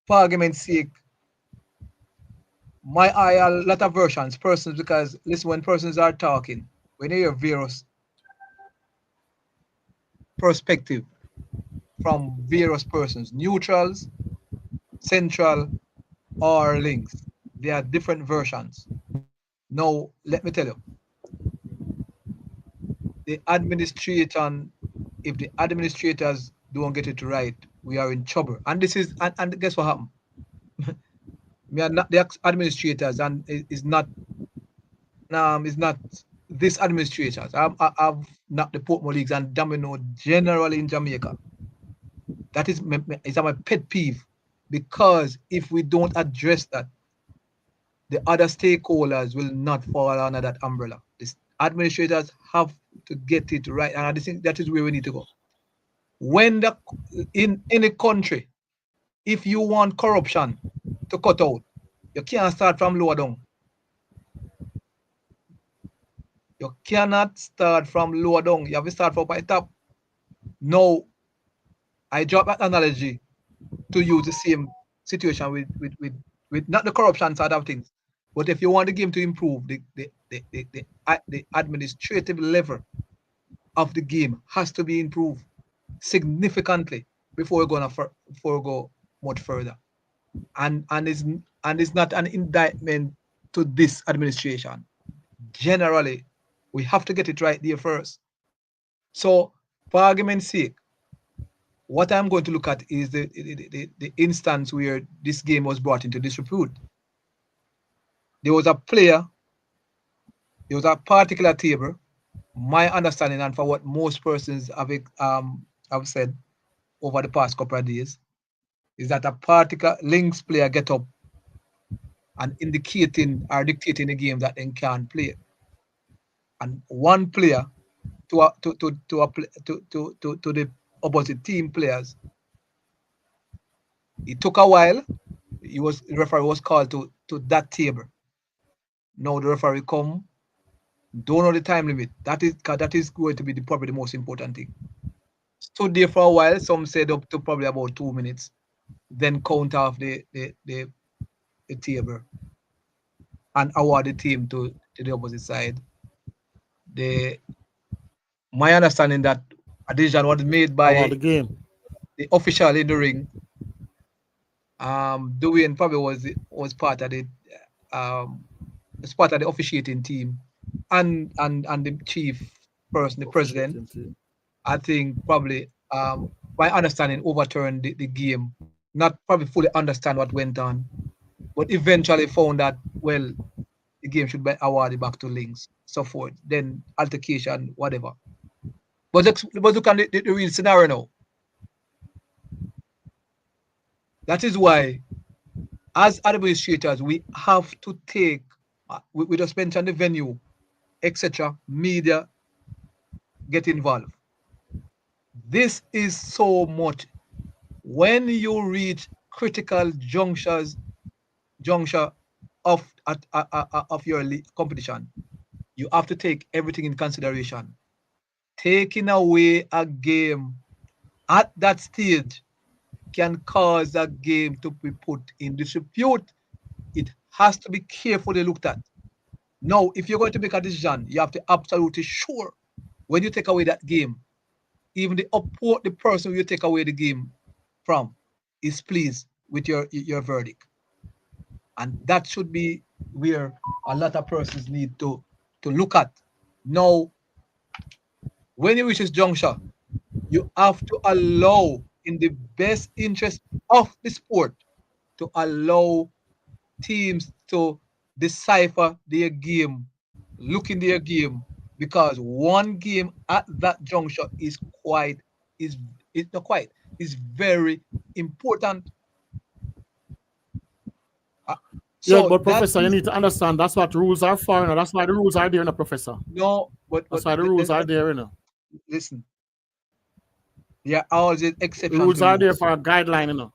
for argument's sake, my eye a lot of versions, persons, because listen, when persons are talking, when you hear various perspective from various persons, neutrals, central, or links, there are different versions. Now, let me tell you, the administrator, if the administrators don't get it right, we are in trouble. And this is, and guess what happened? We are not the administrators, and is not this administrators. I've not the Portmore Leagues and Domino generally in Jamaica. That is my pet peeve, because if we don't address that, the other stakeholders will not fall under that umbrella. The administrators have to get it right, and I think that is where we need to go. When in a country, if you want corruption to cut out, you can't start from lower down. You cannot start from lower down. You have to start from by top. No, I drop that analogy to use the same situation with not the corruption side of things, but if you want the game to improve, the administrative level of the game has to be improved significantly before we're gonna go much further. And it's not an indictment to this administration. Generally, we have to get it right there first. So, for argument's sake, what I'm going to look at is the instance where this game was brought into disrepute. There was a player, there was a particular table. My understanding, and for what most persons have said over the past couple of days, is that a particular links player get up and indicating or dictating the game that they can't play. and one player to the opposite team players. It took a while. The referee was called to that table. Now the referee come. Don't know the time limit. That is going to be probably the most important thing. Stood there for a while. Some said up to probably about 2 minutes. Then count off the table and award the team to the opposite side. My understanding that a decision was made by the game. the official in the ring. Dwayne probably was part of the officiating team, and the chief person, the president. I think probably my understanding overturned the game, not probably fully understand what went on, but eventually found that well the game should be awarded back to Lynx, so forth. Then altercation, whatever. But look at the real scenario now. That is why, as administrators, we have to take, we just mentioned the venue, etc., media get involved. This is so much. When you reach critical juncture of your competition, you have to take everything in consideration. Taking away a game at that stage can cause a game to be put in disrepute. It has to be carefully looked at. Now, if you're going to make a decision, you have to absolutely sure when you take away that game, even the person you take away the game from is pleased with your verdict. And that should be where a lot of persons need to look at. Now, when you reach this juncture, you have to allow, in the best interest of the sport, to allow teams to decipher their game, look in their game, because one game at that juncture is very important. So but Professor, you need to understand that's what rules are for. You know? That's why the rules are there, Professor. No, but that's why the rules are there, Listen, there are always exceptions. The rules are there for a guideline,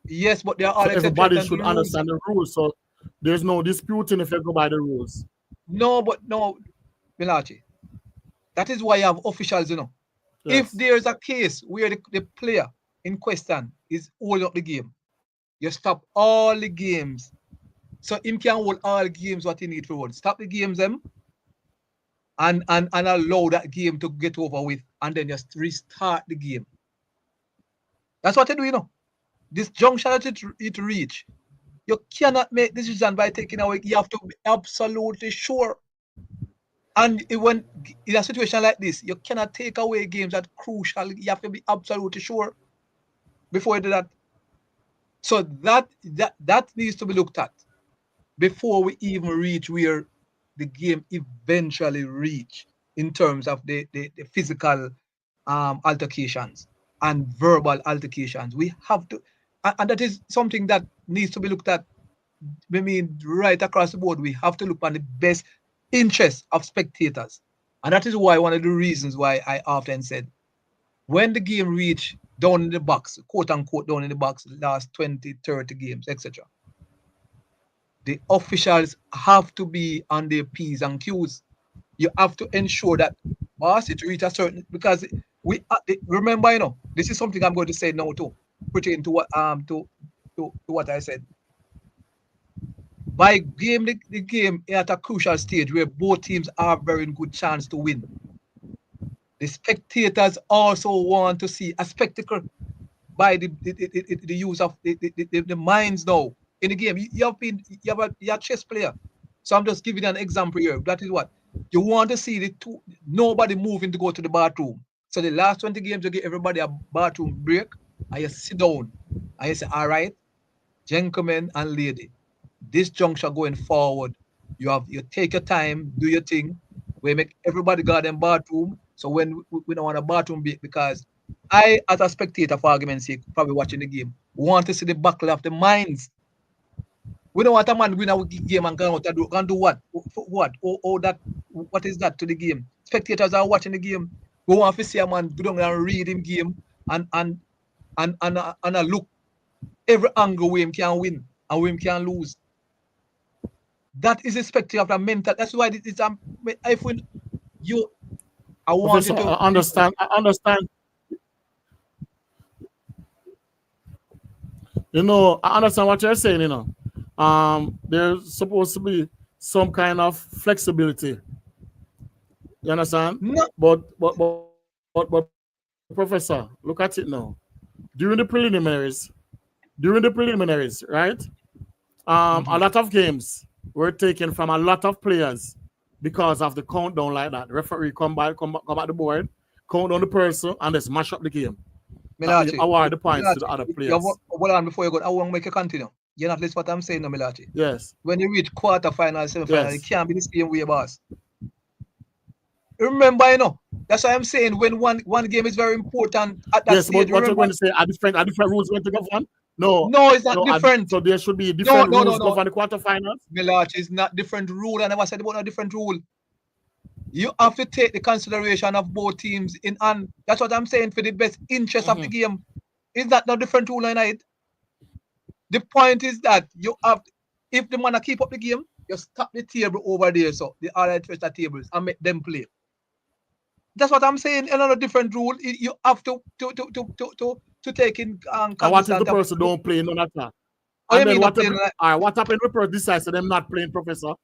Yes, but there are all so everybody should understand the rules. So there's no disputing if you go by the rules. No, Mellache. That is why you have officials, Yes. If there's a case where the player in question is holding up the game, you stop all the games. So him can hold all games what he need to hold. Stop the games and allow that game to get over with, and then just restart the game. That's what they do, This junction that it reach, you cannot make decision by taking away. You have to be absolutely sure. And when in a situation like this, you cannot take away games that are crucial. You have to be absolutely sure before you do that. So that needs to be looked at before we even reach where the game eventually reach in terms of the physical altercations and verbal altercations. We have to, and that is something that needs to be looked at. I mean, right across the board, we have to look on the best interest of spectators. And that is why one of the reasons why I often said, when the game reach down in the box, quote unquote down in the box, last 20, 30 games, etc., the officials have to be on their P's and Q's. You have to ensure that, boss, it reach a certain, because we remember, this is something I'm going to say now too, pertaining to what to what I said. By the game at a crucial stage where both teams are very good chance to win, the spectators also want to see a spectacle by the use of the minds now in the game. You're a chess player, so I'm just giving an example here. That is what you want to see: nobody moving to go to the bathroom. So the last 20 games, you give everybody a bathroom break, and you sit down and you say, "All right, gentlemen and lady, this juncture going forward, you take your time, do your thing. We make everybody go them bathroom. So when we don't want a bathroom break, because I, as a spectator, for argument's sake, probably watching the game, want to see the battle of the minds. We don't want a man win a game and go out and do what? What? Or that what is that to the game? Spectators are watching the game. We want to see a man go down and read him game and look every angle where him can win and where him can lose. That is expected of the mental. That's why it's if when you I want Professor, you to I understand. I understand. You know, I understand what you're saying, you know. There's supposed to be some kind of flexibility. You understand? no. But Professor, look at it now. During the preliminaries, right? A lot of games were taken from a lot of players because of the countdown like that. Referee come at the board, count down the person, and they smash up the game. MELLACHE, Award the points MELLACHE, to the other players. hold on before you go. I want to make you continue. You're not listening what I'm saying, no, MELLACHE. Yes. When you reach quarterfinal, semifinal, Yes. it can't be the same way, boss. Remember, you know, that's why I'm saying when one game is very important at that Yes, stage. but what you're going to say, are different rules going to govern? No. No, it's not different. So there should be different rules no. govern the quarterfinals? MELLACHE is not different rule. I never said about a different rule. You have to take the consideration of both teams in, and that's what I'm saying for the best interest of the game. Is that not different rule in it? The point is that you have, if the man keep up the game, you stop the table over there, so the other rest of tables and make them play. That's what I'm saying. Another different rule. You have to take in and what if the person don't play none of that? And then what happened if the person decides that them not playing, Professor?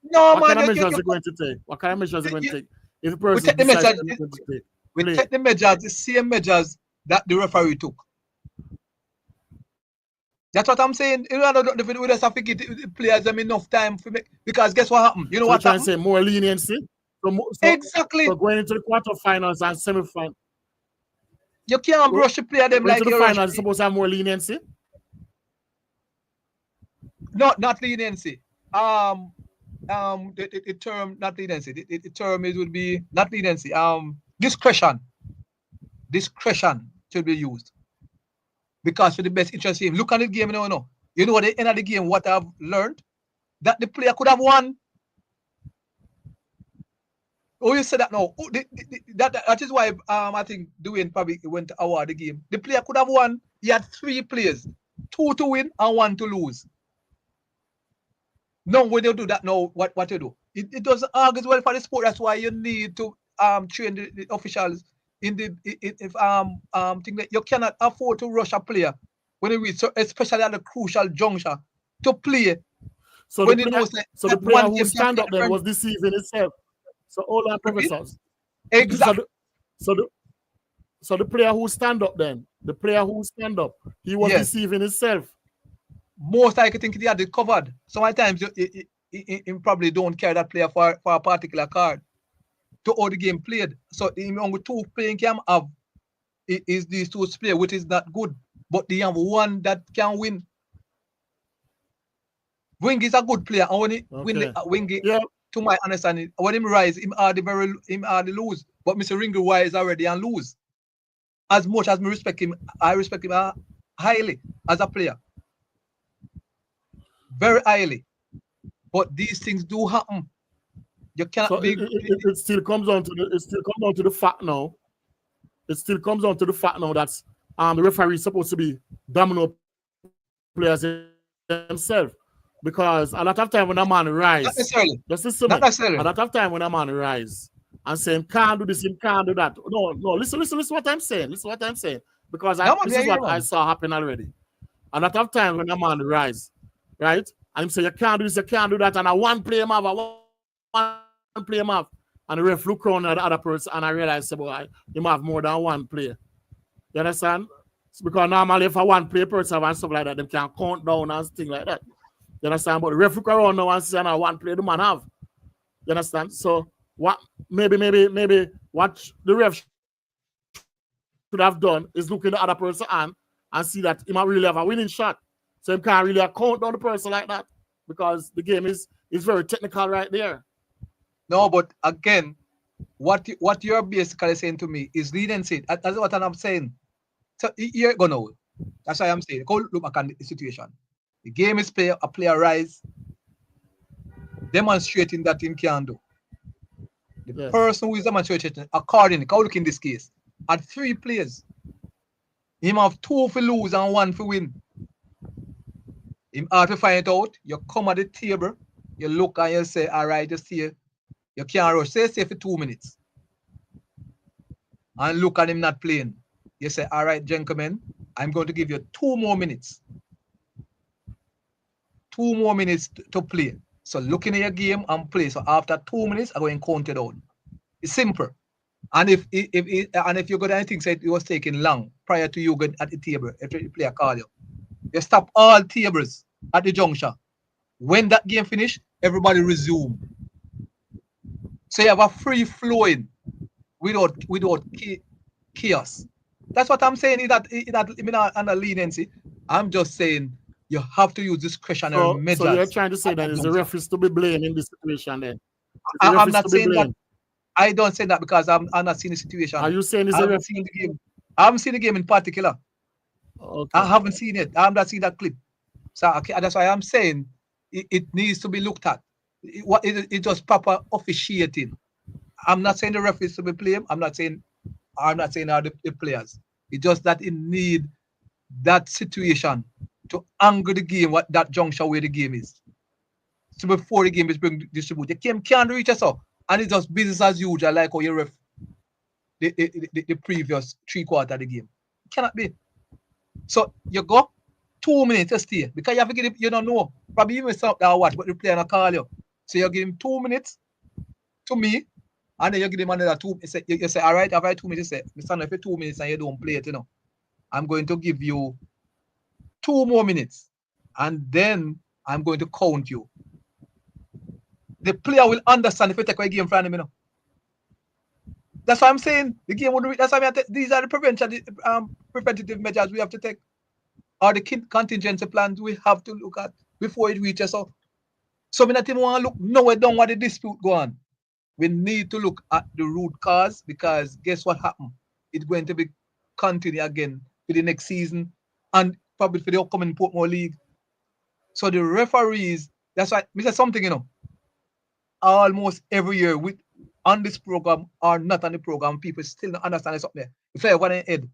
No, what man. Kind of measures are going to take? What kind of measures are going to take? If the person take the decides measures, they're going to take, we take the measures, the same measures that the referee took. That's what I'm saying. You know, we just have to give the players them enough time for make, because guess what happened? You know so what happened? Say more leniency. Exactly. So going into the quarterfinals and semifinals, you can't brush the player them like the finals. Supposed to have more leniency. Not leniency. The term not leniency. The term it would be not leniency. Discretion. Discretion should be used. Because for the best interest of him. Look at the game now. You know at the end of the game what I've learned? That the player could have won. Oh, you said that now. Oh, that is why I think Dwayne probably went to award the game. The player could have won. He had 3 players, 2 to win and 1 to lose. No, when you do that now, what you do? It doesn't argue well for the sport. That's why you need to train the officials in the thing that you cannot afford to rush a player when you reach, especially at the crucial juncture to play. So when the player who stand up then was deceiving himself. So all our professors. Exactly. So the player who stand up then, he was deceiving himself. Most likely think he had it covered. Sometimes you probably don't carry that player for a particular card to all the game played. So the only 2 playing can have is these 2 players, which is not good. But they have 1 that can win. Wing is a good player, and when he win, to my understanding, when him rise, him hardly lose. But Mr. Ringo is already and lose. As much as me respect him, I respect him highly as a player. Very highly. But these things do happen. You cannot so it still comes down to the fact now. It still comes down to the fact now that the referee is supposed to be domino players themselves. Because a lot of time when a man rise, not necessarily. Not necessarily. A lot of time when a man rise and say, can't do this, he can't do that. No, listen what I'm saying. Listen what I'm saying. Because this is what I saw happen already. A lot of time when a man rise, right? And him say, you can't do this, you can't do that, and I one play him off, and the ref look around at the other person, and I realize, boy, you have more than 1 player. You understand? It's because normally if a 1 player person and stuff like that, they can count down and things like that. You understand? But the ref look around now and say, now 1 player the man have. You understand? So what maybe what the ref should have done is look in the other person and see that he might really have a winning shot. So he can't really count down the person like that because the game is very technical right there. No, but again, what you're basically saying to me is leniency. That's what I'm saying. So you're gonna. That's why I'm saying. Go look back on the situation. The game is a player rise, demonstrating that him can do. The person who is the match referee, according to look in this case, had 3 players. Him have 2 for lose and 1 for win. Him have to find it out. You come at the table, you look and you say, all right, you see, you can't rush. Say for 2 minutes. And look at him not playing. You say, all right, gentlemen, I'm going to give you 2 more minutes. 2 more minutes to play. So look in your game and play. So after 2 minutes, I'm going to count it down. It's simple. And if you got anything said it was taking long prior to you going at the table, if the player call you, you stop all tables at the juncture. When that game finish, everybody resume. So you have a free flowing without chaos. That's what I'm saying. Is that under leniency. I'm just saying you have to use discretionary measures. So you're trying to say that is the referees to be blamed in this situation then? I'm not saying that. I don't say that because I'm not seeing the situation. Are you saying I haven't seen the game? I haven't seen the game in particular. Okay. I haven't seen it. I have not seen that clip. So okay, that's why I'm saying it needs to be looked at. It just proper officiating. I'm not saying the referees to be blamed. I'm not saying all the players. It's just that it need that situation to angle the game, what that juncture where the game is. So before the game is being distributed, the game can't reach us up. And it's just business as usual, like how you ref the previous 3/4 of the game. It cannot be. So you go 2 minutes to stay because you have to give him, you don't know. Probably even something that watch, but the player not call you. So you give him 2 minutes to me, and then you give him another 2. You say, all right, after 2 minutes, you say, Mr. If you 2 minutes and you don't play it, you know, I'm going to give you 2 more minutes, and then I'm going to count you. The player will understand if you take away a game from him, you know. That's what I'm saying. The game would. That's why these are the preventative measures we have to take, or the contingency plans we have to look at before it reaches us. So we not even want to look nowhere down where the dispute go on. We need to look at the root cause because guess what happened? It's going to be continue again for the next season and probably for the upcoming Portmore League. So the referees, that's why we said something, you know. Almost every year on this program or not on the program, people still don't understand something there. If I want to add,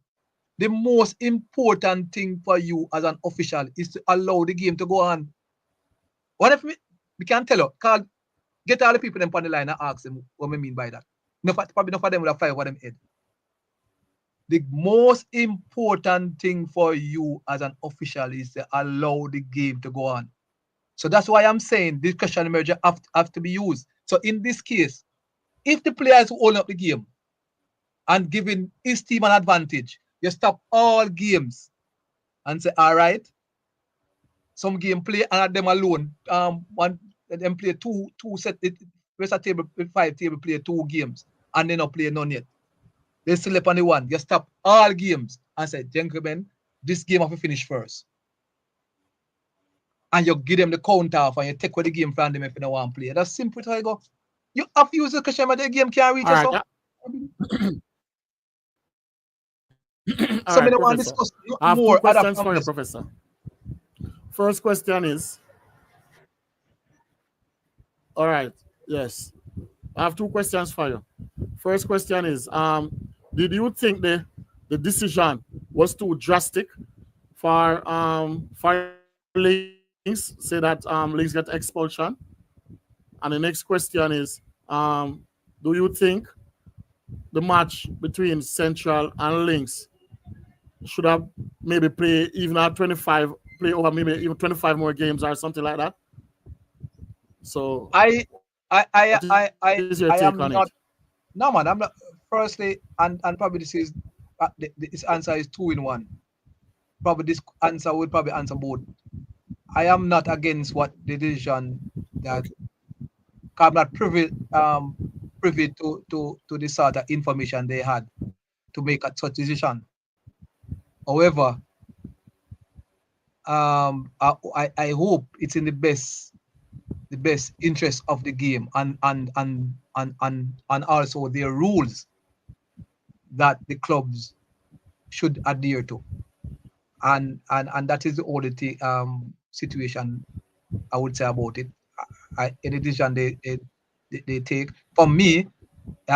the most important thing for you as an official is to allow the game to go on. What if we can't tell you? Get all the people them on the line and ask them what we mean by that. Probably enough of them will have 5 of them head. The most important thing for you as an official is to allow the game to go on. So that's why I'm saying discretionary measure have to be used. So in this case, if the players hold up the game and giving his team an advantage, you stop all games and say, all right, some game play and them alone. One them play two set rest of table 5 table play 2 games and they not play none yet. They still up on the one. You stop all games and say, gentlemen, this game have to finish first. And you give them the counter off and you take away the game from them if you don't want to play. That's simple how you go. You have to use the question, but the game can't reach us. So we don't want to discuss I have more 2 questions for you, Professor. First question is, all right, yes. I have 2 questions for you. First question is, did you think the decision was too drastic for Links, say that Links get expulsion? And the next question is, do you think the match between Central and Links should have maybe play even at 25, play over maybe even 25 more games or something like that? So I am not. No man, I'm not. Firstly, and probably this answer is 2 in 1. Probably this answer would probably answer both. I am not against what the decision that I'm not privy to the sort of information they had to make a such decision. However, I hope it's in the best interest of the game and also their rules that the clubs should adhere to. And that is the only situation I would say about it. Any decision they take, for me,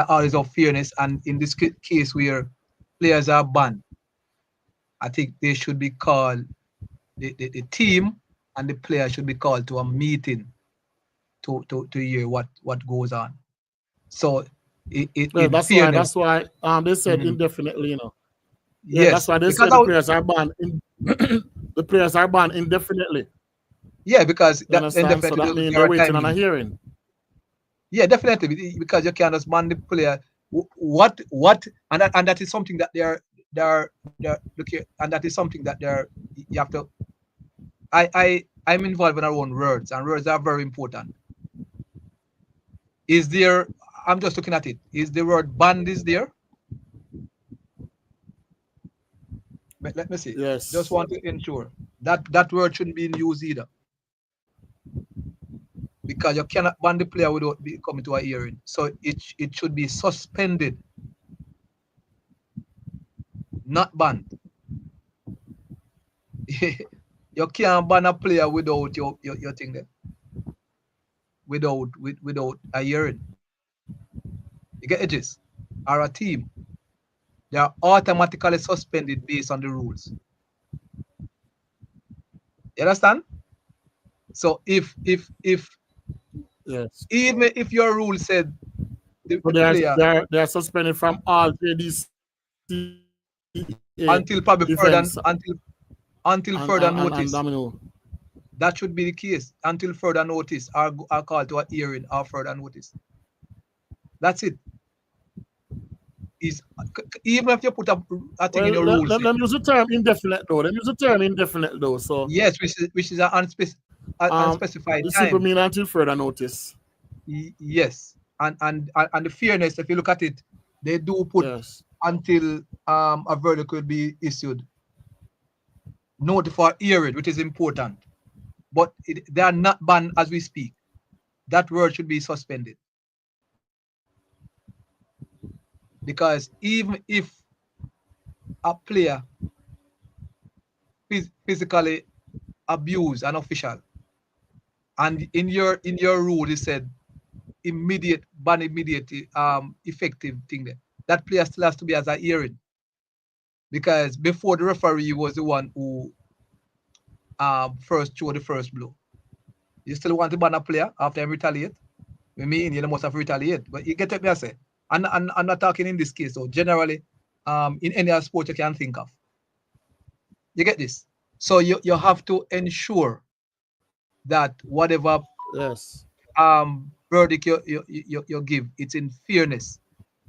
always of fairness, and in this case where players are banned, I think they should be called, the team and the player should be called to a meeting to hear what goes on. So in That's fairness, why they said mhm, indefinitely, you know. Yeah, that's yes, why they because said the players are banned the players are banned indefinitely. yeah, because You that understand? So indefinitely that doesn't means carry they're a waiting time on a limit. hearing. Yeah, definitely, because you can't just ban the player. What and that is something that they're look here, and that is something that you have to. I'm involved in our own words, and words are very important. Is there? I'm just looking at it. Is the word banned is there? Let me see. Just Yes. want to ensure that that word shouldn't be in use either, because you cannot ban the player without coming to a hearing. So it should be suspended, not banned. You can't ban a player without your thing there, without a hearing. You get edges, or a team. They are automatically suspended based on the rules. You understand? So if Yes. even if your rule said So the player they are suspended from all JDCA until probably events further until further and notice, Domino. that should be the case until further notice, or called to a hearing or further notice. That's it. Is even if you put a thing in Well, your rules, let them use the term indefinite though. Let them use the term indefinite though. So yes, which is an unspecified the simple time. mean until further notice. Yes, and the fairness, if you look at it, they do put Yes. until a verdict will be issued, note for hearing, which is important. But they are not banned as we speak. That word should be suspended, because even if a player physically abuse an official, and in your rule it said immediate ban, immediate effective thing there, that player still has to be as a hearing, because before the referee was the one who first threw the first blow. You still want to ban a player after him retaliate? I mean, you must have retaliate. But you get what me I say. And I'm not talking in this case. So generally, in any other sport you can think of. You get this? So you have to ensure that whatever Yes. verdict you give, it's in fairness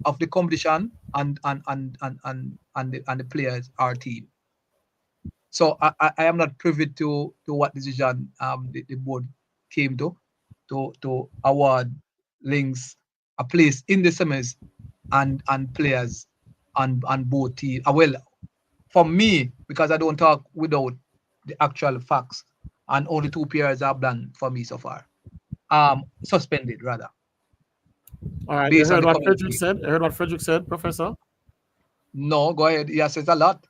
of the competition and the players, our team. So I am not privy to what decision the board came to award links a place in the semis and players on both teams. Well, for me, because I don't talk without the actual facts, and only two players are banned for me so far. Suspended rather, All right. You based on heard the what Frederick community. said? You heard what Frederick said, Professor? No, go ahead. Yes, it's a lot.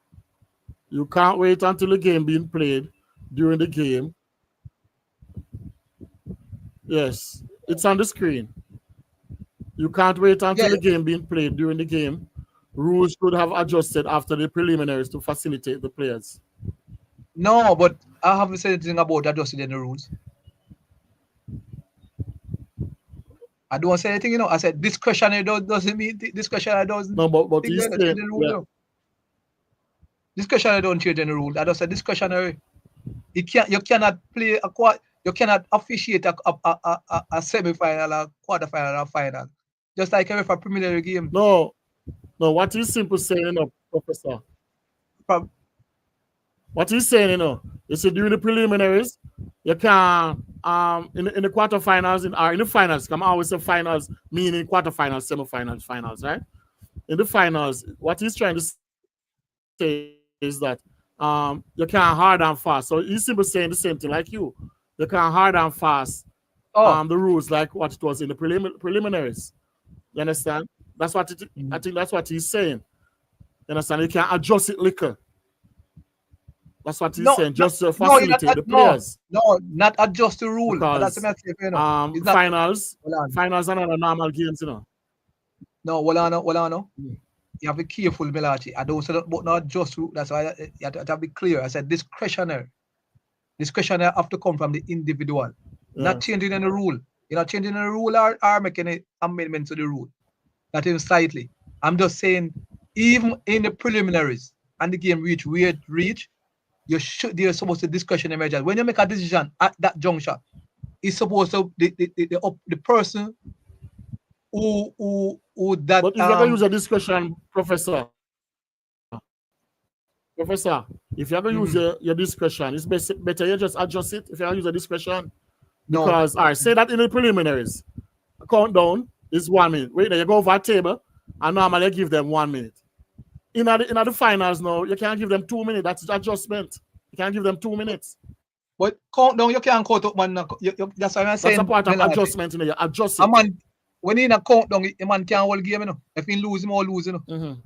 You can't wait until the game being played during the game. Yes. It's on the screen. You can't wait Yeah, until the game being played during the game. Rules could have adjusted after the preliminaries to facilitate the players. no, but I haven't said anything about adjusting any rules. I don't say anything, I said discretionary doesn't mean discretionary doesn't No, but think he's that change saying, the rule. yeah. Discretionary don't change any rule. I just said discretionary. You cannot play you cannot officiate a semi-final, a quarter-final, or final. Just like every preliminary game. No, what he's simply saying, Professor. From, What he's saying, is during the preliminaries, you can in the quarterfinals or in the finals, come always say finals, meaning quarterfinals, semifinals, finals, right? In the finals, what he's trying to say is that you can hard and fast. So he's simply saying the same thing like you. You can hard and fast oh, the rules like what it was in the preliminaries. You understand? I think that's what he's saying. You understand? You can adjust it liquor. That's what he's no, saying, just to no, facilitate the no, players. no, not adjust the rule. That's what Because I'm saying. It's not. finals Hold on. finals are not normal games, No, Walano. You have to be careful, Melachi. I don't say that, but not just that's why you have to be clear. I said discretionary. Discretionary have to come from the individual, not changing any rule. You're not changing any rule or making an amendment to the rule. Not even slightly. I'm just saying, even in the preliminaries and the game reach where it reach, you're supposed to discretionary measures. When you make a decision at that juncture, it's supposed to the person who that. But if you're gonna use a discretion, Professor, if you're gonna use your discretion, it's better you just adjust it if you're gonna use a discretion. Because all right, say that in the preliminaries, countdown is 1 minute. Wait, you go over a table and normally give them 1 minute. In the finals now, you can't give them 2 minutes. That's adjustment. You can't give them 2 minutes. But countdown, you can't count up, man. That's what I'm saying. That's a part of adjustment, you know. You adjust it. A man, when he in a countdown, a man can't hold game, you know. If he lose, him or lose, you know.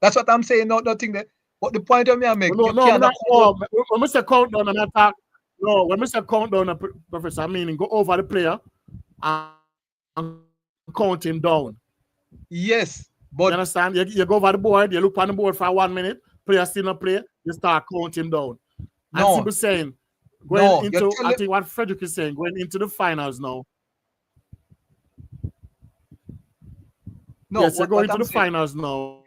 That's what I'm saying. Nothing there. But the point of me I make, when we say countdown and attack, no, when we say countdown, Professor, I mean go over the player and count him down. Yes, but you understand? You go over the board, you look on the board for 1 minute, player still not play, you start counting him down. And people saying, going into, I think what Frederick is saying, going into the finals now. No, yes, you're going to the finals now.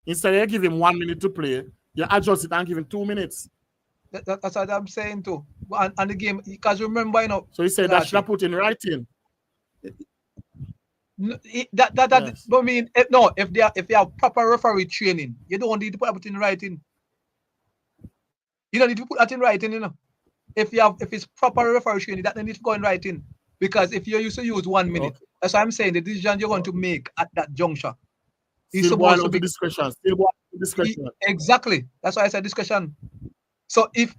Instead of giving 1 minute to play, you adjust it and give him 2 minutes. That's what I'm saying too. And the game, because remember, you know. So he said that should have put in writing. Yes. But I mean, if they have proper referee training, you don't need to put it in writing. You don't need to put that in writing, you know. If it's proper referee training, that needs to go in writing. Because if you used to use 1 minute, that's what I'm saying. The decision you're going to make at that juncture is supposed to be discretion. Discretion. Exactly. That's why I said discretion. So if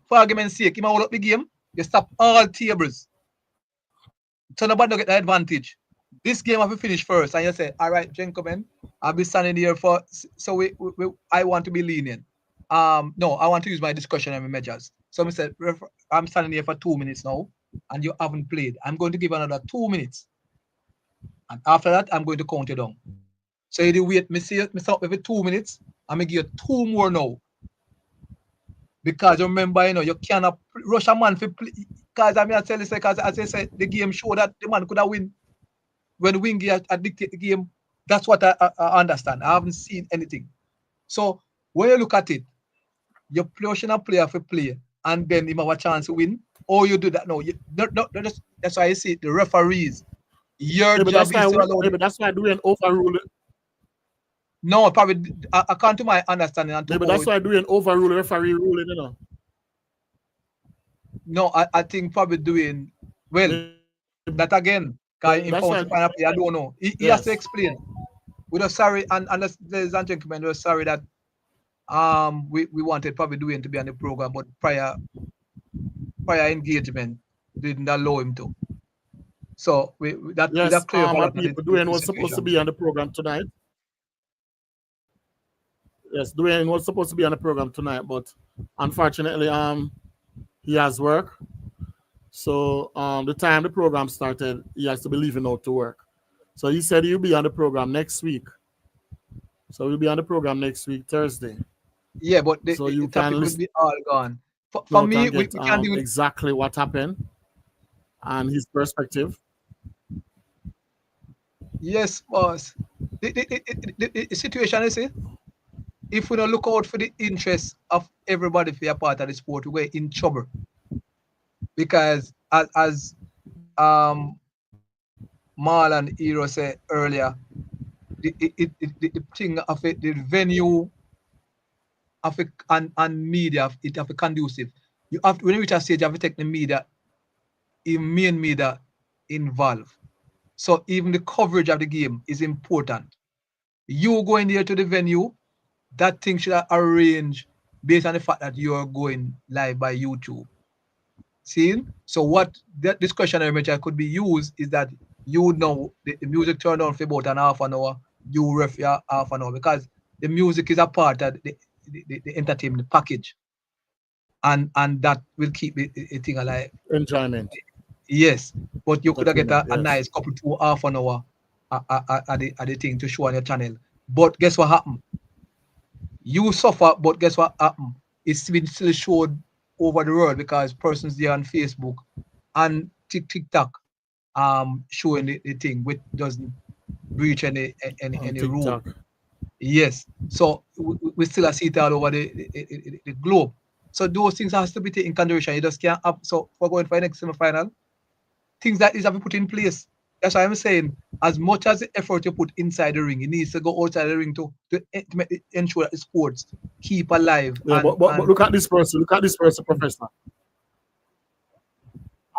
for argument's sake, you hold up the game, you stop all tables. So nobody don't get the advantage. This game have to finish first, and you say, all right, gentlemen, I'll be standing here for. So I want to be lenient. No, I want to use my discretionary measures. So I said, I'm standing here for 2 minutes now, and you haven't played. I'm going to give another 2 minutes, and after that, I'm going to count you down. So you wait, me stop every 2 minutes. I'm gonna give you 2 more now. Because remember, you know, you cannot rush a man for play. Because I mean, I tell you, because as I said, the game showed that the man could have win. When Wingy dictate the game, that's what I understand. I haven't seen anything. So when you look at it, you're pushing a player for play, and then him have a chance to win. Or you do that. No, that's why I see the referees. Your job is to allow. That's why doing overrule. No, probably according to my understanding. But that's why doing overrule referee ruling, you know. No, I think probably doing well. That again, I don't know. He has to explain. We're just sorry, and ladies and gentlemen, we're sorry that we wanted probably doing to be on the program, but prior engagement didn't allow him to. So that's clear. People doing was supposed to be on the program tonight. Yes, Dwayne was supposed to be on the program tonight, but unfortunately, he has work. So the time the program started, he has to be leaving out to work. So he said he'll be on the program next week. So we'll be on the program next week, Thursday. Yeah, but the topic will be all gone. For me, we can't do exactly what happened and his perspective. Yes, boss. The situation is it. If we don't look out for the interests of everybody for a part of the sport, we're in trouble. Because as Marl and Hero said earlier, the thing of it, the venue of it and media, it have a conducive. You have to, when you reach a stage, you have to take the media, main media involved. So even the coverage of the game is important. You going there to the venue, that thing should arrange based on the fact that you are going live by YouTube. See? So what that discretionary measure could be used is that you know the music turned on for about an half an hour, you ref half an hour, because the music is a part of the entertainment package. And that will keep the thing alive. Enjoyment. Yes, but you With a could have get cleaner, a yes. nice couple 2 half an hour at the thing to show on your channel. But guess what happened? You suffer, but guess what happened? It's been still showed over the world because persons there on Facebook and TikTok showing the thing which doesn't breach On any rule. TikTok. Yes. So we still see it all over the globe. So those things has to be taken in consideration. You just can't have, so we're going for the next semi-final. Things that is have to be put in place. That's why I'm saying, as much as the effort you put inside the ring, it needs to go outside the ring to ensure that the sports keep alive Yeah, but and look at this person. Look at this person, Professor.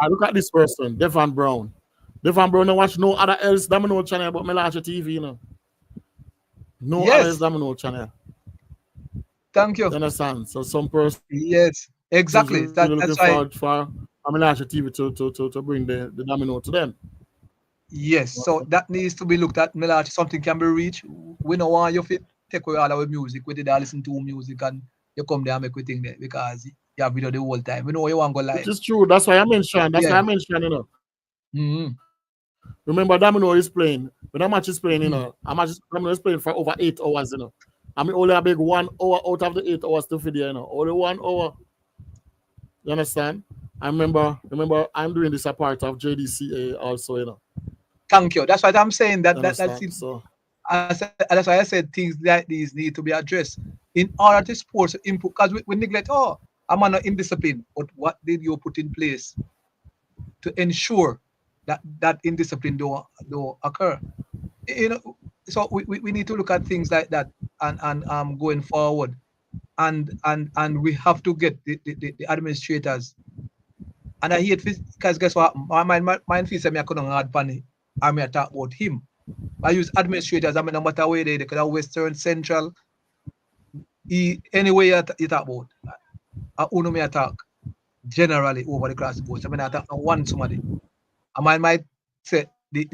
Look at this person, Devon Brown. Devon Brown don't watch no other else Domino channel but MELLACHE TV, you know. No other else yes, Domino channel. thank you. You understand? So some persons Yes, really exactly. looking That's forward why. for MELLACHE TV to bring the Domino to them. Yes, so that needs to be looked at. Melach, something can be reached. We don't want you to take away all our music. We did all listen to music and you come there and make we think that because you have video the whole time. We know you want to go Which live. is true. That's why I mentioned. That's Yeah. why I mentioned, you know. Mm-hmm. Remember, Domino is playing. When that match is playing, you Mm-hmm. know, Domino is playing for over 8 hours, you know. I mean, only a big 1 hour out of the 8 hours to video, you know. Only 1 hour. You understand? Remember, I'm doing this a part of JDCA also, you know. Thank you. That's what I'm saying. You That's understand? it. So, That's why I said things like these need to be addressed in order to sports input because we neglect. Oh, I'm not indiscipline. But what did you put in place to ensure that indiscipline don't occur? You know, so we need to look at things like that and going forward and we have to get the administrators and I hate because guess what my feel say me I couldn't hard pan or me I talk about him. I use administrators. I mean, no matter where they could have Western, Central, anywhere you talk about. I only me attack generally over the class board. I mean, I attack one somebody. I might say the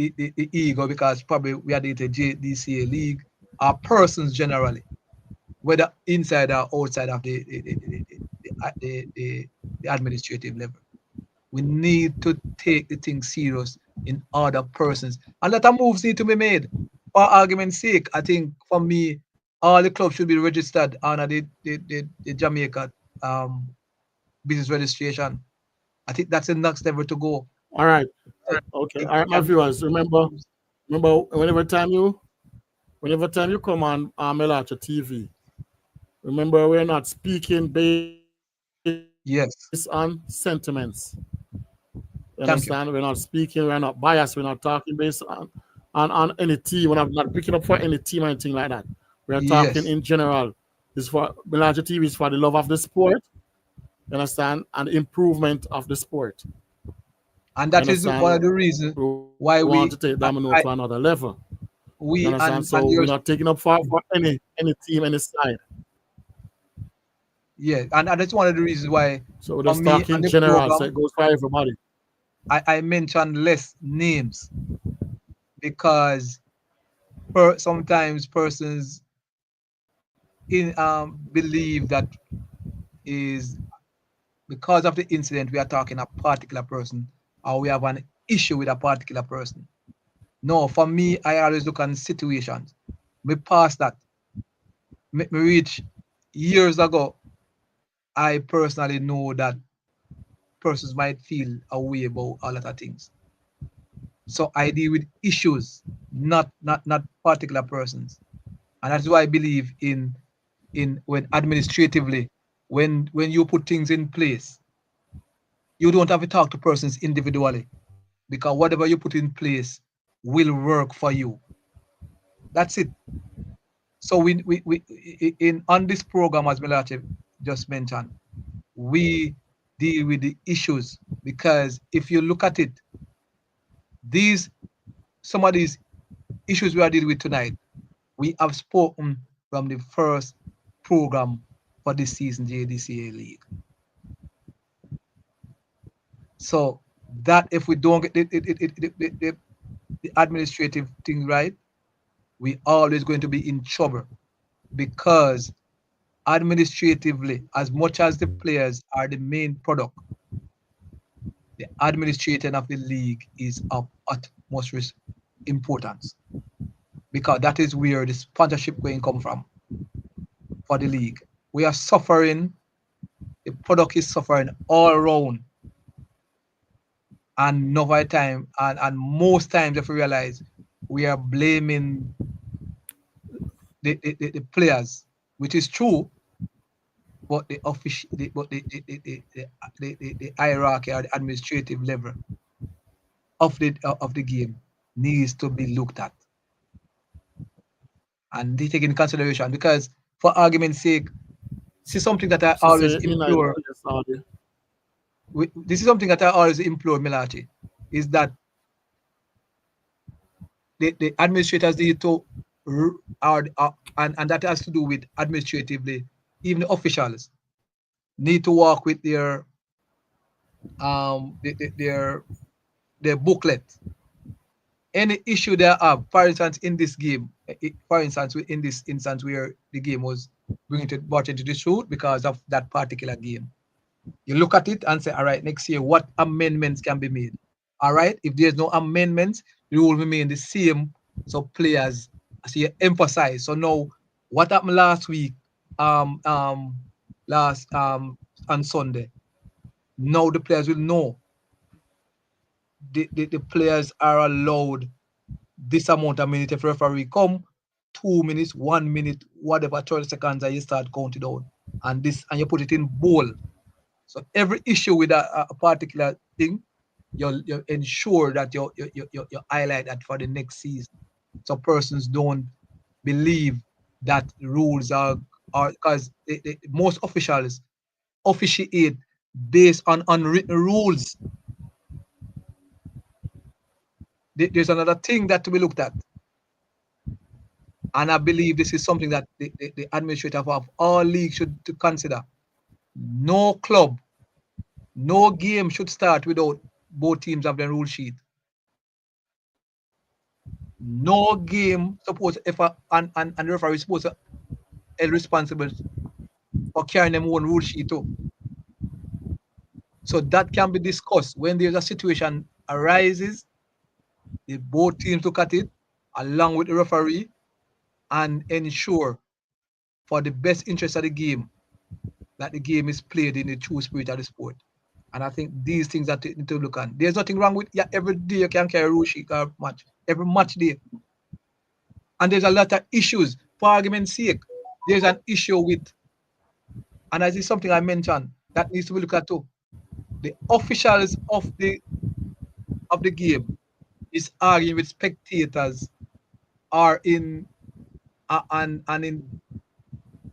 ego because probably we are the JDCA league are persons generally, whether inside or outside of the administrative level. We need to take the thing serious in other persons. And lot of moves need to be made. For argument's sake, I think for me, all the clubs should be registered under the Jamaica business registration. I think that's the next level to go. all right. So Okay. it All right, my can viewers. Remember, whenever time you come on MELLACHE TV, remember we're not speaking based on yes, sentiments. You thank understand? you. We're not speaking, we're not biased, we're not talking based on any team. We're not picking up for any team or anything like that. We're talking Yes. in general. This for MELLACHE TV is for the love of the sport, you understand, and improvement of the sport. And You that is one of understand? the reasons We want to take why Domino to another I level. You understand? we So we're and not there's taking up for any team, any side. yeah, and that's one of the reasons why So we're for just me talking on the general, so program it goes for everybody. I mentioned less names because sometimes persons in believe that is because of the incident we are talking a particular person or we have an issue with a particular person. No, for me, I always look on situations. Me past that, me reach years ago. I personally know that persons might feel a way about a lot of things. So I deal with issues, not particular persons, and that's why I believe in when administratively, when you put things in place, you don't have to talk to persons individually because whatever you put in place will work for you. That's it. So we in on this program, as Melache just mentioned, we deal with the issues because if you look at it, these some of these issues we are dealing with tonight, we have spoken from the first program for this season, JDCA League. So that if we don't get the administrative thing right, we always going to be in trouble because administratively, as much as the players are the main product, the administration of the league is of utmost importance, because that is where the sponsorship going come from for the league. We are suffering, the product is suffering all around. And no time, and most times, if you realize, we are blaming the players, which is true, but the official, the hierarchy or the administrative level of the game needs to be looked at and they take in consideration. Because, for argument's sake, this is something that I She always say in the implore. place, Saudi. This is something that I always implore, MELLACHE, is that the administrators need to, and that has to do with administratively, even the officials need to work with their their booklet. Any issue they have, for instance, in this game, for instance, in this instance where the game was brought into this route because of that particular game, you look at it and say, all right, next year, what amendments can be made? All right, if there's no amendments, the rule will remain the same. So players, as you emphasize. So now, what happened last week, last on Sunday? Now the players will know. The players are allowed this amount of minutes. If referee come, 2 minutes, 1 minute, whatever, 30 seconds, and you start counting down. And you put it in bold. So every issue with a particular thing, you ensure that you highlight that for the next season. So persons don't believe that rules are because most officials officiate based on unwritten rules. There's another thing that to be looked at. And I believe this is something that the administrator of all leagues should to consider. No club, no game should start without both teams have their rule sheet. No game supposed if and the referee is supposed to be responsible for carrying them own rule sheet too. So that can be discussed when there's a situation arises. The both teams look at it along with the referee and ensure for the best interest of the game that the game is played in the true spirit of the sport. And I think these things that need to look at. There's nothing wrong with every day you can carry a rule sheet or match. Every match day. And there's a lot of issues. For argument's sake, there's an issue with, and as is something I mentioned, that needs to be looked at too. The officials of the game is arguing with spectators are in and in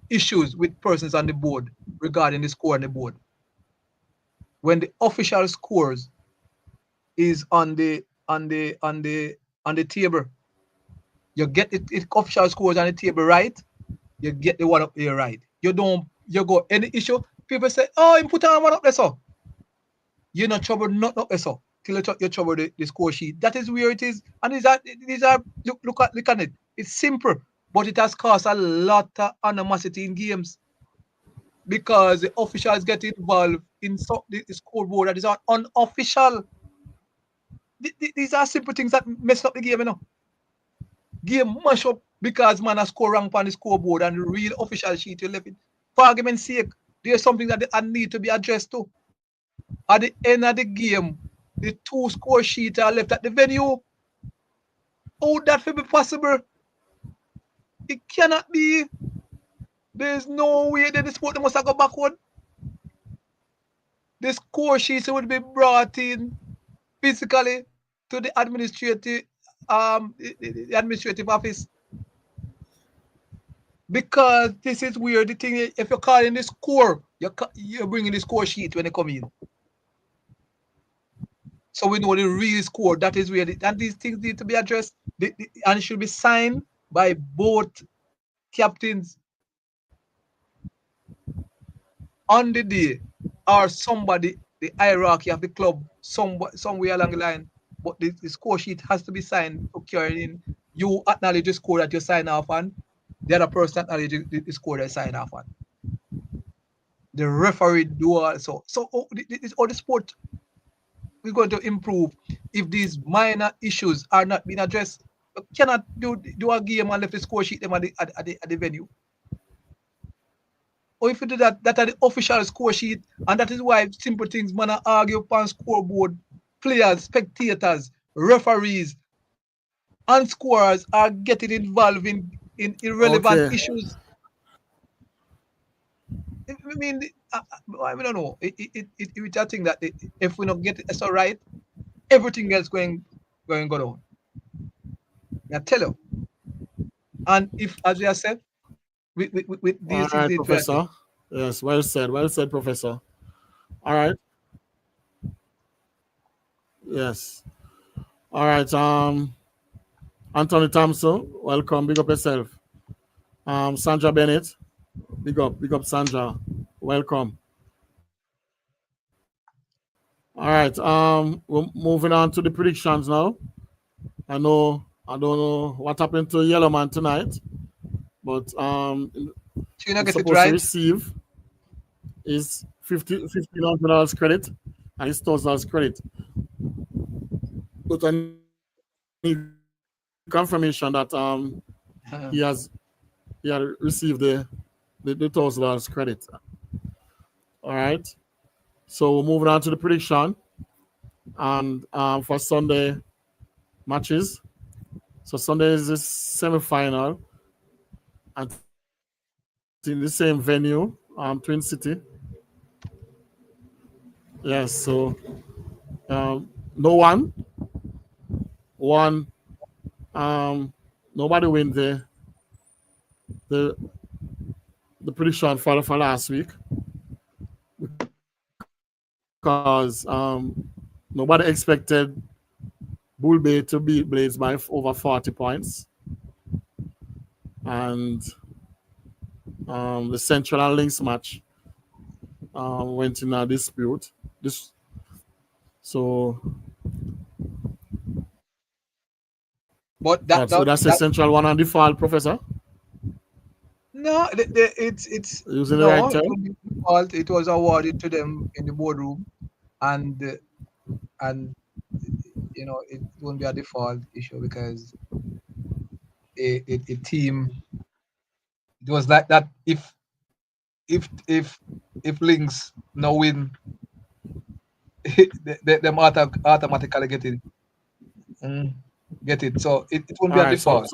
issues with persons on the board regarding the score on the board. When the official scores is on the table, you get it. If official scores on the table right, you get the one up there right. You go any issue. People say, oh, you put on one up there, so you're not trouble not up there, so till you trouble the score sheet. That is where it is. And these are look at it. It's simple, but it has caused a lot of animosity in games because the officials get involved in the scoreboard that is unofficial. These are simple things that mess up the game, you know. Game mash up because man has score wrong on the scoreboard and the real official sheet you left it. For argument's sake, there's something that need to be addressed too. At the end of the game, the 2 score sheets are left at the venue. How that will be possible? It cannot be. There's no way that the sport must go backward. The score sheets would be brought in physically to the administrative office. Because this is where the thing is, if you're calling the score, you're bringing the score sheet when they come in. So we know the real score. That is where and these things need to be addressed. And it should be signed by both captains on the day, or somebody, the hierarchy of the club, somewhere along the line. But the score sheet has to be signed to carry in. You acknowledge the score that you sign off on. The other person acknowledge the score they sign off on. The referee do also. So this all the sport. we're going to improve if these minor issues are not being addressed. You cannot do a game and left the score sheet them at the venue. Or if you do that, that are the official score sheet, and that is why simple things man argue upon scoreboard. Players, spectators, referees, and scorers are getting involved in irrelevant Okay. issues. I mean, I don't know. It's a thing that if we don't get it so right, everything else going go down. I tell you. And if, as we have said, with All these things right, need to address. Professor. Yes, well said. Well said, Professor. All right. Yes. All right. Anthony Thompson, welcome. Big up yourself. Sandra Bennett, big up Sandra. Welcome. All right. We're moving on to the predictions now. I don't know what happened to Yellowman tonight, but You not he's get it supposed to right. receive his $1,500 credit and his $1,000 credit. But I need confirmation that he has received the $1,000 credit. All right. So we're moving on to the prediction and for Sunday matches. So Sunday is the semi-final and in the same venue, Twin City. Yes. So no one. Nobody win the prediction for last week because nobody expected Bull Bay to beat Blades by over 40 points. And the Central and Links match went in a dispute. So But so that's the Central one on default, Professor? no, it's Using the right no, it term? would be default. It was awarded to them in the boardroom, and it won't be a default issue because a team, it was like that. If Links no win, them automatically get it. Mm, get it. So it won't All be a right. default.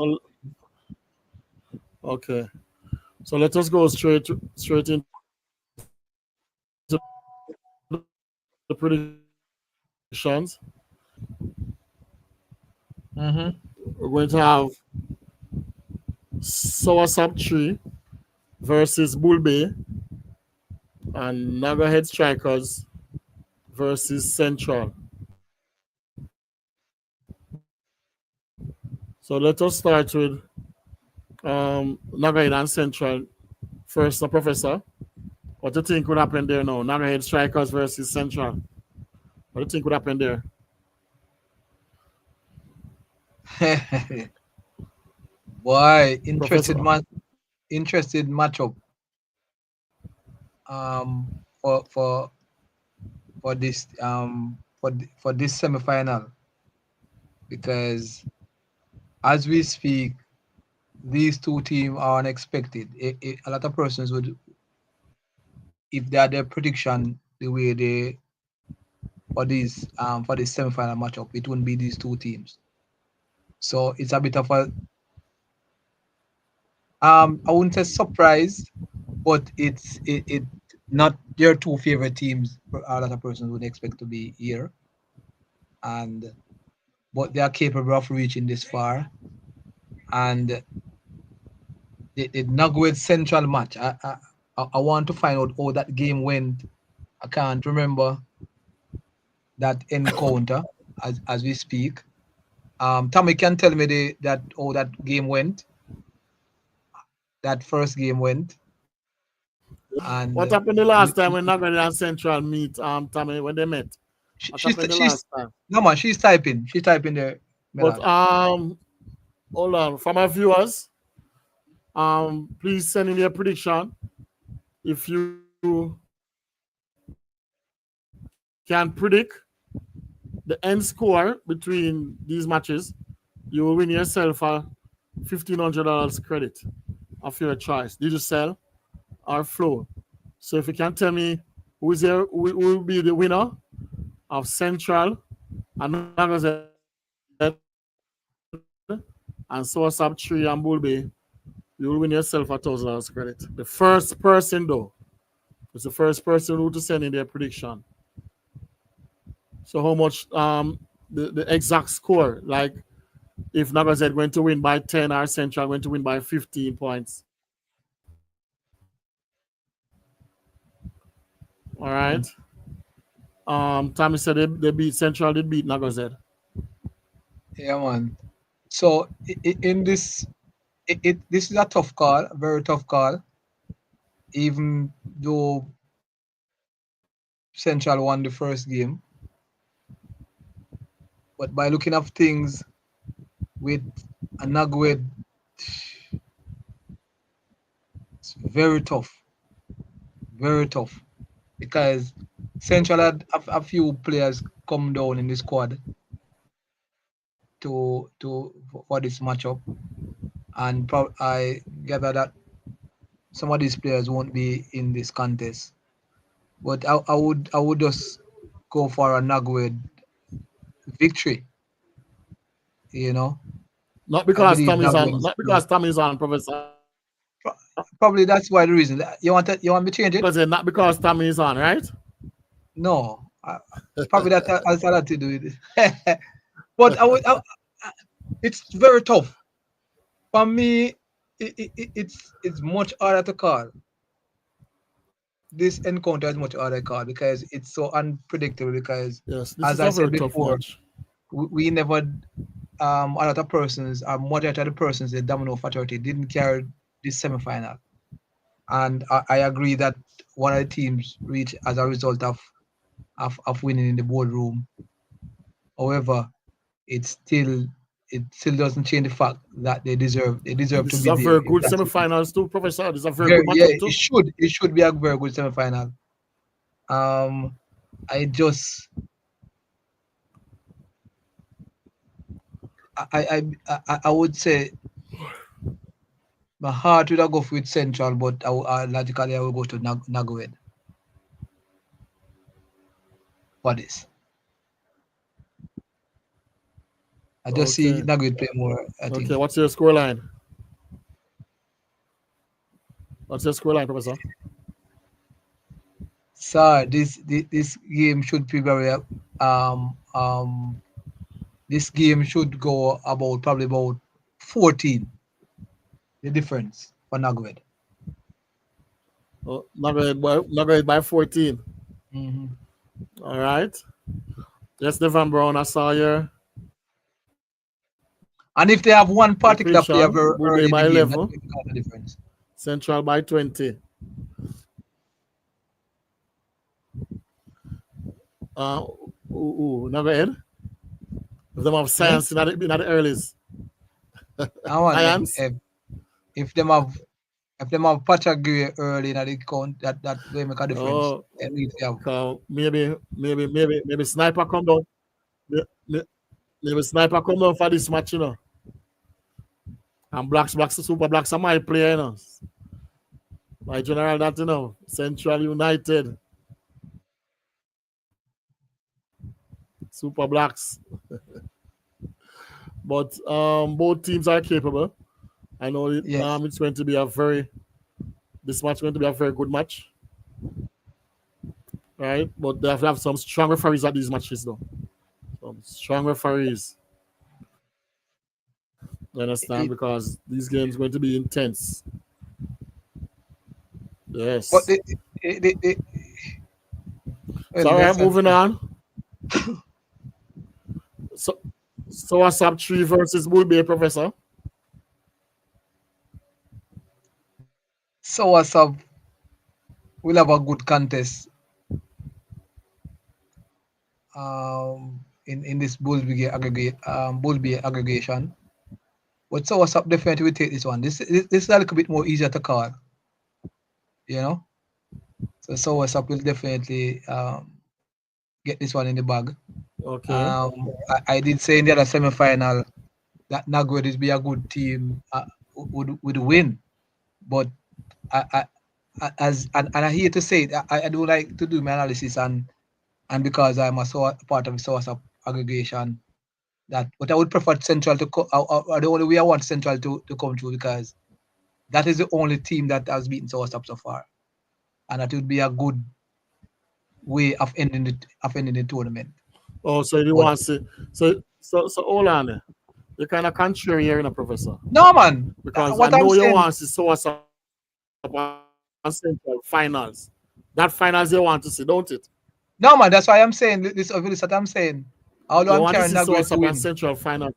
Okay. So let us go straight into the predictions. Mm-hmm. We're going to have Soursop 3 versus Bull Bay and Nagahead Strikers versus Central. So let us start with Nagahead and Central first. Professor, what do you think would happen there now? Nagahead Strikers versus Central. What do you think would happen there? Boy, Professor. interested matchup. For this for this semi-final, because as we speak, these two teams are unexpected. A lot of persons would, if they had their prediction the way they for this semi-final matchup, it wouldn't be these two teams. So it's a bit of a I wouldn't say surprise, but it not their two favorite teams. A lot of persons would expect to be here, and but they are capable of reaching this far. And the Nugget Central match, I want to find out how that game went. I can't remember that encounter as we speak. Tommy can tell me that how that game went. That first game went, and What happened the last time when Nagahead and Central meet, Tommy, when they met? What happened the last time? no man, she's typing. She's typing there. But hold on, for my viewers, please send in your prediction if you can predict the end score between these matches, you will win yourself a $1,500 credit of your choice. Did you sell or flow? So if you can tell me who will be the winner of Central and Nagazet and Source Up 3 and Bull Bay, you will win yourself a $1,000 credit. The first person though, it's the first person who to send in their prediction. So how much the exact score, like if Nagazet going to win by 10 or Central going to win by 15 points. All right. Tommy said they beat Central, they beat Nagazet. Yeah, man. So in this, this is a tough call, a very tough call. Even though Central won the first game, but by looking at things with a Nagwed, it's very tough, because Central had a few players come down in the squad for this matchup, and I gather that some of these players won't be in this contest. But I would just go for a Nagwed victory. You know, Not I because believe Tommy's Nagwed on, is not because Tommy's on, Professor. probably that's why the reason. You want me to change it? Because not because Tommy is on, right? No, probably that has a lot to do with it. But it's very tough for me. It's much harder to call. This encounter is much harder to call because it's so unpredictable. Because yes, this as is I a said very tough before, match. we never a lot of persons, majority of the persons, the Domino fraternity didn't carry this semi-final, and I agree that one of the teams reached as a result of winning in the boardroom. However, it still doesn't change the fact that they deserve This to is be a there. very good semi-finals too, Professor. This is a very good Yeah, matchup too. it should be a very good semi-final. I just I would say my heart would go with Central, but logically I will go to Nagwed for this. I just see Nagwed play more, I think. Okay, what's your scoreline? What's your scoreline, Professor? Sir, this game should be very this game should go probably about 14. The difference for Nagwed. Oh, Nagwed by 14. Mm-hmm. All right. Yes, Devon Brown, I saw you. And if they have one particular player very Bull early in by the game, 11. that makes a difference. Central by 20. Nagwed. If them have science in the earlies. Science. If them have Patrick Gray early in the count, that will make a difference. Maybe Sniper come down. Maybe Sniper come down for this match, you know. And Super Blacks are my player, you know. My general that, you know. Central United. Super Blacks. But both teams are capable. I know it's going to be this match is going to be a very good match. Right? But they have to have some strong referees at these matches, though. Some strong referees. You understand? Because these games are going to be intense. Yes. But so, all right, moving on. So what's up, 3 versus Bull Bay, Professor? So what's up? We'll have a good contest in this Bull Bay aggregation. But so what's up? Definitely we take this one. This is a little bit more easier to call. You know? So what's up will definitely get this one in the bag. Okay. I did say in the other semi-final that Nagwe would be a good team would win, but and I hate to say it, I do like to do my analysis and because I'm a part of the source of aggregation but I would prefer Central to or the only way I want Central to come through because that is the only team that has beaten Source so far, and that would be a good way of ending the tournament. Oh, so you want to so hold on. You kind of contrary here, Professor. No man, Because what I I'm know you saying. want to see Source up on Central finals. That finals you want to see, don't it? No man, that's why I'm saying this. What I'm saying. Although You I'm want to carrying see Nagwe Source to up on win. Central finals.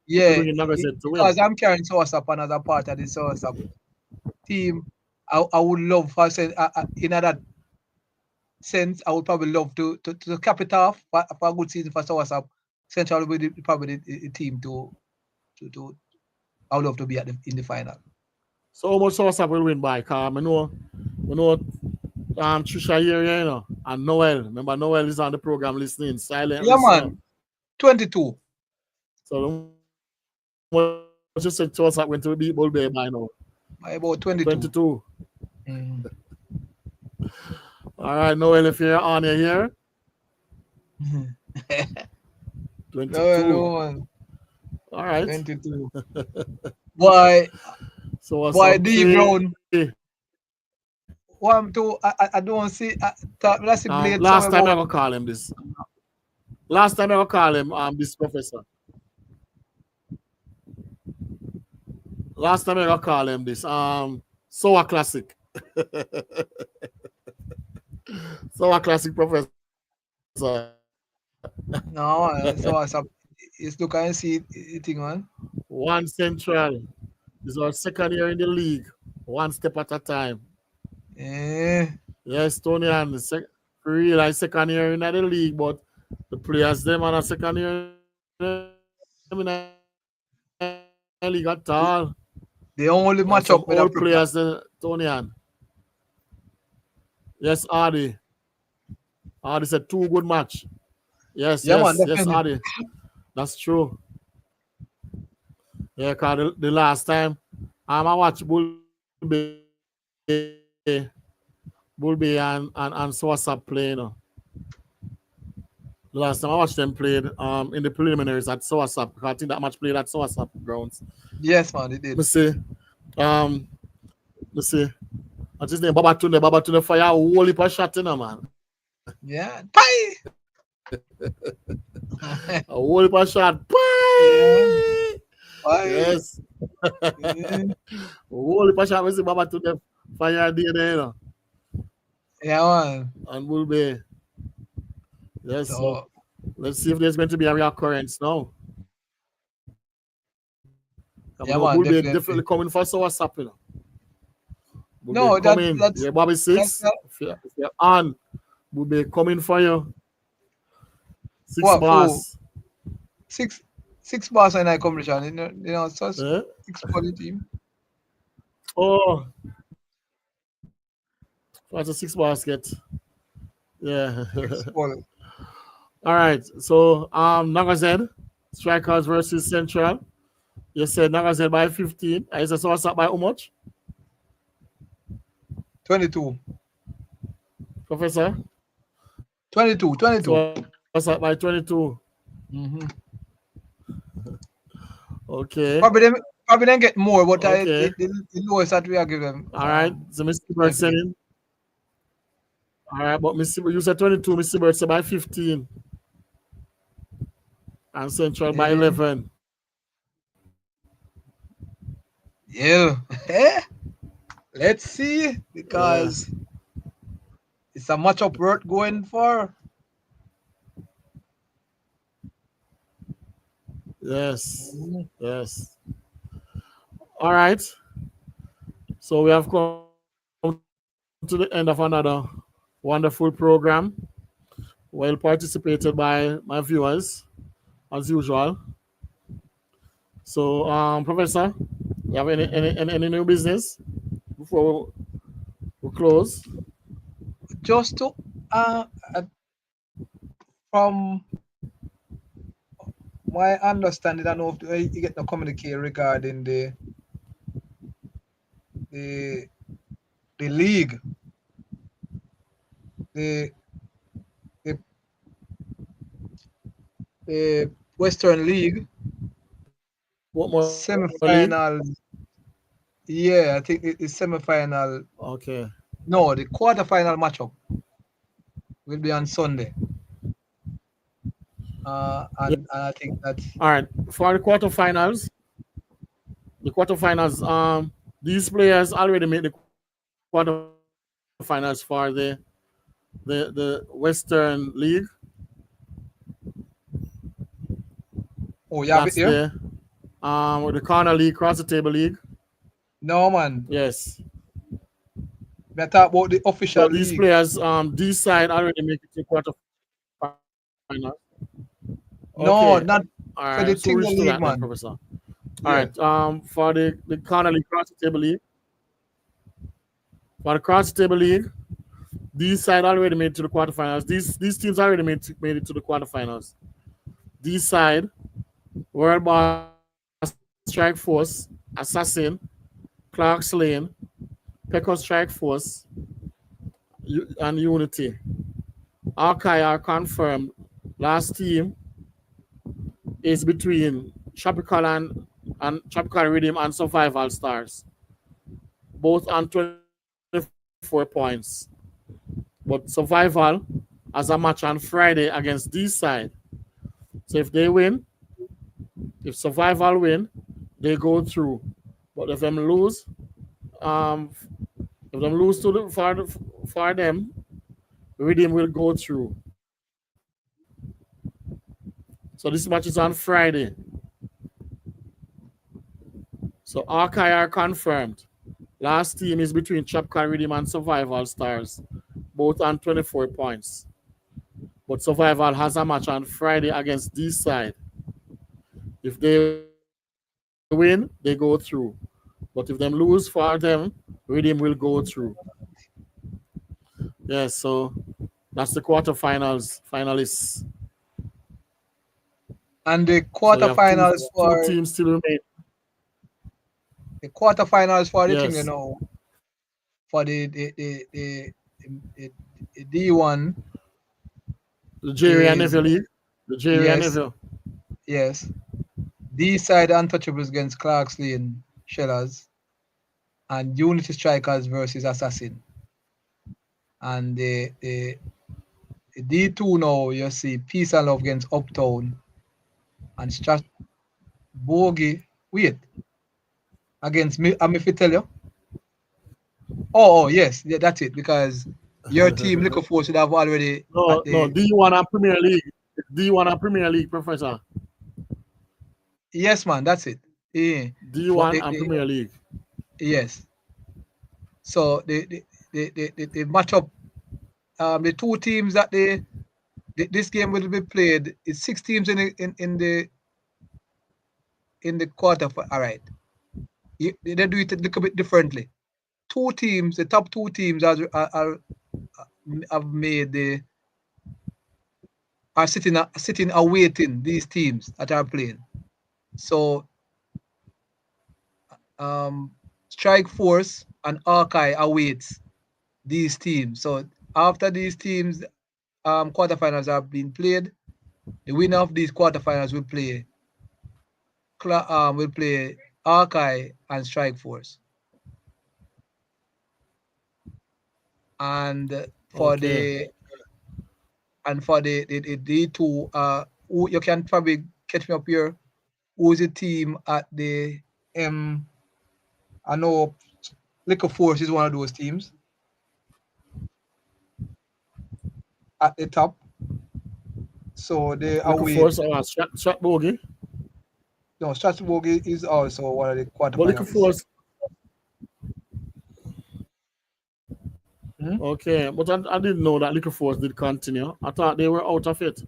Yeah, to because win. I'm carrying Source up another part of the Source up team. I would love for in that sense. I would probably love to cap it off for a good season for Source up. Central will be probably the team to I would love to be in the final. So how much Source up will win by? Because I know Trisha here, you know, and Noel. Remember, Noel is on the program listening, silent Yeah listener. man, 22. So what you said Source up going to beat Bull Bay by now? By about 22. 22. All right, Noel, if you're on here. 22. No man. All right. 22. Boy, So boy, D Brown. One, two, I don't see. Let's see Blade. Last time I gonna call him this. Last time I gonna call him this professor. Last time I gonna call him this. Sour Classic. Sour Classic professor. No, so it's look and see the thing, man. One Central. This is our second year in the league. One step at a time. Yeah. Yes, Tony, and realize second year in the league, but the players them on a second year in the league at all. They only match up with all players, Tony. Yes, Ardy. Ardy said 2 good match. Yes, yeah, yes, man, yes, Ardy. That's true. Yeah, because the last time I watched Bull Bay and Swassa play, you know. The last time I watched them played in the preliminaries at Swassa, because I think that match played at Swassa grounds. Yes, man, it did. Let's see. What's his name? Babatunde fire a whole heap of shot, you know, man. Yeah. Pie! A whole heap of shot. Pie! Pie! Yes. A whole heap of shot. We see Babatunde fire a day there, you know. Yeah, man. And Bull Bay. Yes, so let's see if there's going to be a reoccurrence now. Yeah, man, definitely coming for Swassa, you know. No, that's yeah, Bobby 6. If you're on, we'll be coming for you. 6 bars. 6 bars in that competition. You know, so 6 for the team. Oh, that's a 6 basket. Yeah. All right. So Nagazed, strikers versus Central. You said Nagazed by 15. I said Swassa by how much? 22. Professor? 22. Swassa by 22. Mm-hmm. Okay. Probably then get more, but okay. the lowest that we are giving. All right. So Mr. Bird saying. All right, but Mr. You said 22. Mr. Bird said by 15. And Central by 11. Yeah. Let's see, because it's a matchup worth going for. Yes. Yes. All right. So we have come to the end of another wonderful program. Well participated by my viewers, as usual. So, Professor, you have any new business before we close? Just to From my understanding, I don't know if you get the communique regarding the the league, the the, the Western League What more league? semifinals. Yeah, I think it's semifinal. Okay. No, the quarterfinal matchup will be on Sunday. And I think that's All right. For the quarterfinals, these players already made the quarterfinals for the Western League. oh, you have That's it here? the corner league, cross the table league. No, man. Yes. We talk about the official So these league. players, this side already make it to quarterfinals. Okay. No, not All right. for So the reach to Tingle that then, League, man. Professor. All right. Yeah. For the corner league, cross the table league. For the cross the table league, these side already made it to the quarterfinals. These teams already made it to the quarterfinals. This side, World Boss Strike Force, Assassin, Clark's Lane, Pecco Strike Force, and Unity. Archive are confirmed. Last team is between and Tropical Rhythm and Survival Stars, both on 24 points. But Survival has a match on Friday against this side. So if they win, if Survival win, they go through. But um, if them lose to for them, Rhythm will go through. So this match is on Friday. So Archive are confirmed. Last team is between Tropical Rhythm and Survival Stars, both on 24 points. But Survival has a match on Friday against this side. If they win, they go through. But if them lose for them, Rhythm will go through. Yeah, so that's the quarterfinals finalists. And the So you have quarterfinals two for teams still remain. the quarterfinals for the thing, Yes. for the D1 The Jerry and is Neville League. The Jerry and yes, Neville. yes. D side Untouchables against Clark's Lane Shellers and Unity Strikers versus Assassin. And the D2 now you see Peace and Love against Uptown and Bogey. Wait, against me. I'm if I tell you. Oh, yes, yeah, that's it. Because your team, Liquor Force, should have already at No, the D1 and Premier League. D1 and Premier League, Professor. yes, man, that's it. Yeah, but D1 and Premier League. yes. So the matchup, the two teams that this game will be played is 6 teams in the quarter. All right, they do it a little bit differently. Two teams, the top two teams have made are sitting awaiting these teams that are playing. So Strike Force and Archive awaits these teams. So after these teams quarterfinals have been played, the winner of these quarterfinals will play Archive and Strike Force. And for Okay. the D2, who you can probably catch me up here. Who's the team at the I know Liquor Force is one of those teams at the top. So they Liquor await. Force or Strat Bogey. No, Strasbourg is also one of the But Liquor quarterfinalists. Force. Hmm? Okay, but I didn't know that Liquor Force did continue. I thought they were out of it.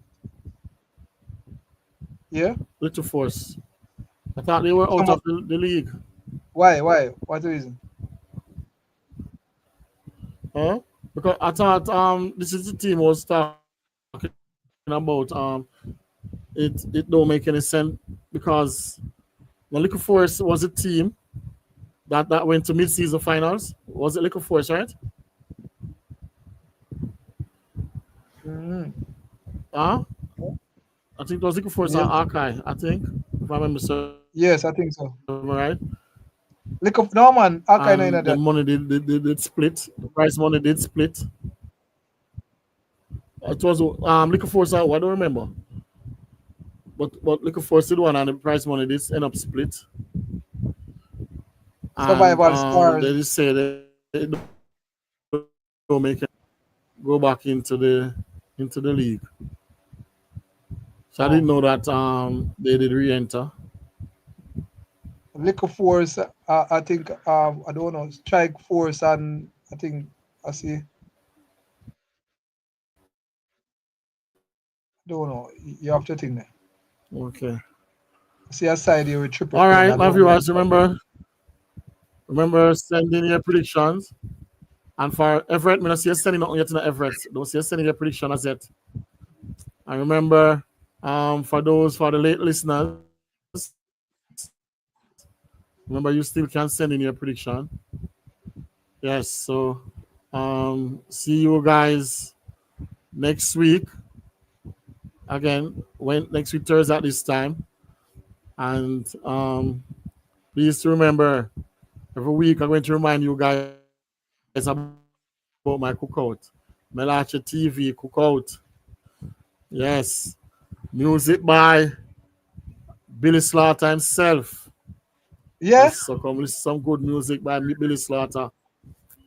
Yeah. Liquor Force. I thought they were out Some of of the league. why? What's the reason? Huh? Because I thought this is the team I was talking about. about it don't make any sense because the Liquor Force was a team that went to mid-season finals. Was it Liquor Force, right? I think it was Liquor Force Yeah. or Archive, I think, if I remember so Yes, I think so. right. No man, I kind of And know the that. money did split. The prize money did split. It was Liquor Force, I don't remember. But Liquor Force did one and the prize money did end up split. And Survival Stars. they just say they don't make it go back into the league. So I didn't know that they did re-enter. Liquor Force, I think, I don't know, Strike Force, and I think, I see, don't know, you have to think there. Okay. I see a side here with Triple All K. right, my viewers, remember sending your predictions. And for Everett, I'm not see you sending out yet to Everett. Don't see you sending your prediction as yet. And remember, for the late listeners, remember you still can send in your prediction. Yes, so see you guys next week. Again, next week Thursday at this time. And please remember, every week I'm going to remind you guys about my cookout. MELLACHE TV cookout. Yes. Music by Billy Slaughter himself. Yeah? Yes, so come listen to some good music by Billy Slaughter.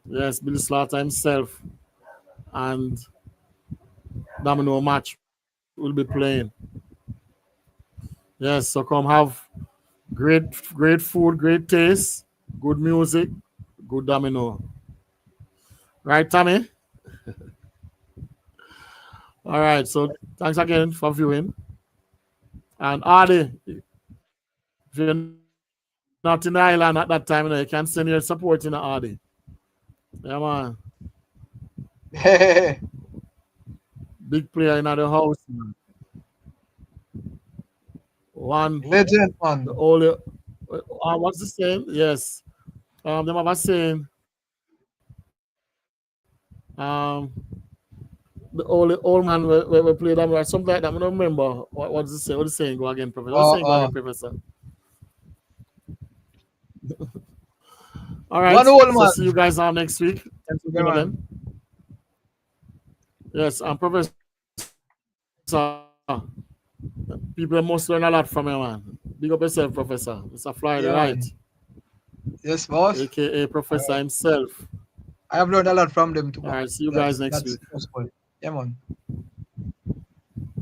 Yes, Billy Slaughter himself. And Domino match will be playing. Yes, so come have great food, great taste, good music, good Domino. Right, Tommy? All right, so thanks again for viewing. And Adi, if you're not in the island at that time, you can send your support in the Adi. Yeah, man. Big player in the house, man. One Legend, man. the only what's the saying? Yes. Them have a saying. The only old man we play them or something like that. I don't remember what's the saying. What's the saying? Go again, Professor. What's the saying? Go again, Professor. All right. One old So man. see you guys all next week. Thanks Yeah, man. again. Yes, and Professor. People must learn a lot from you, man. Big up yourself, Professor. Mr. Florida, Yeah, right? man. Yes, boss. AKA Professor himself. I have learned a lot from them too. All right, see you guys next week. That's possible. Yeah, man.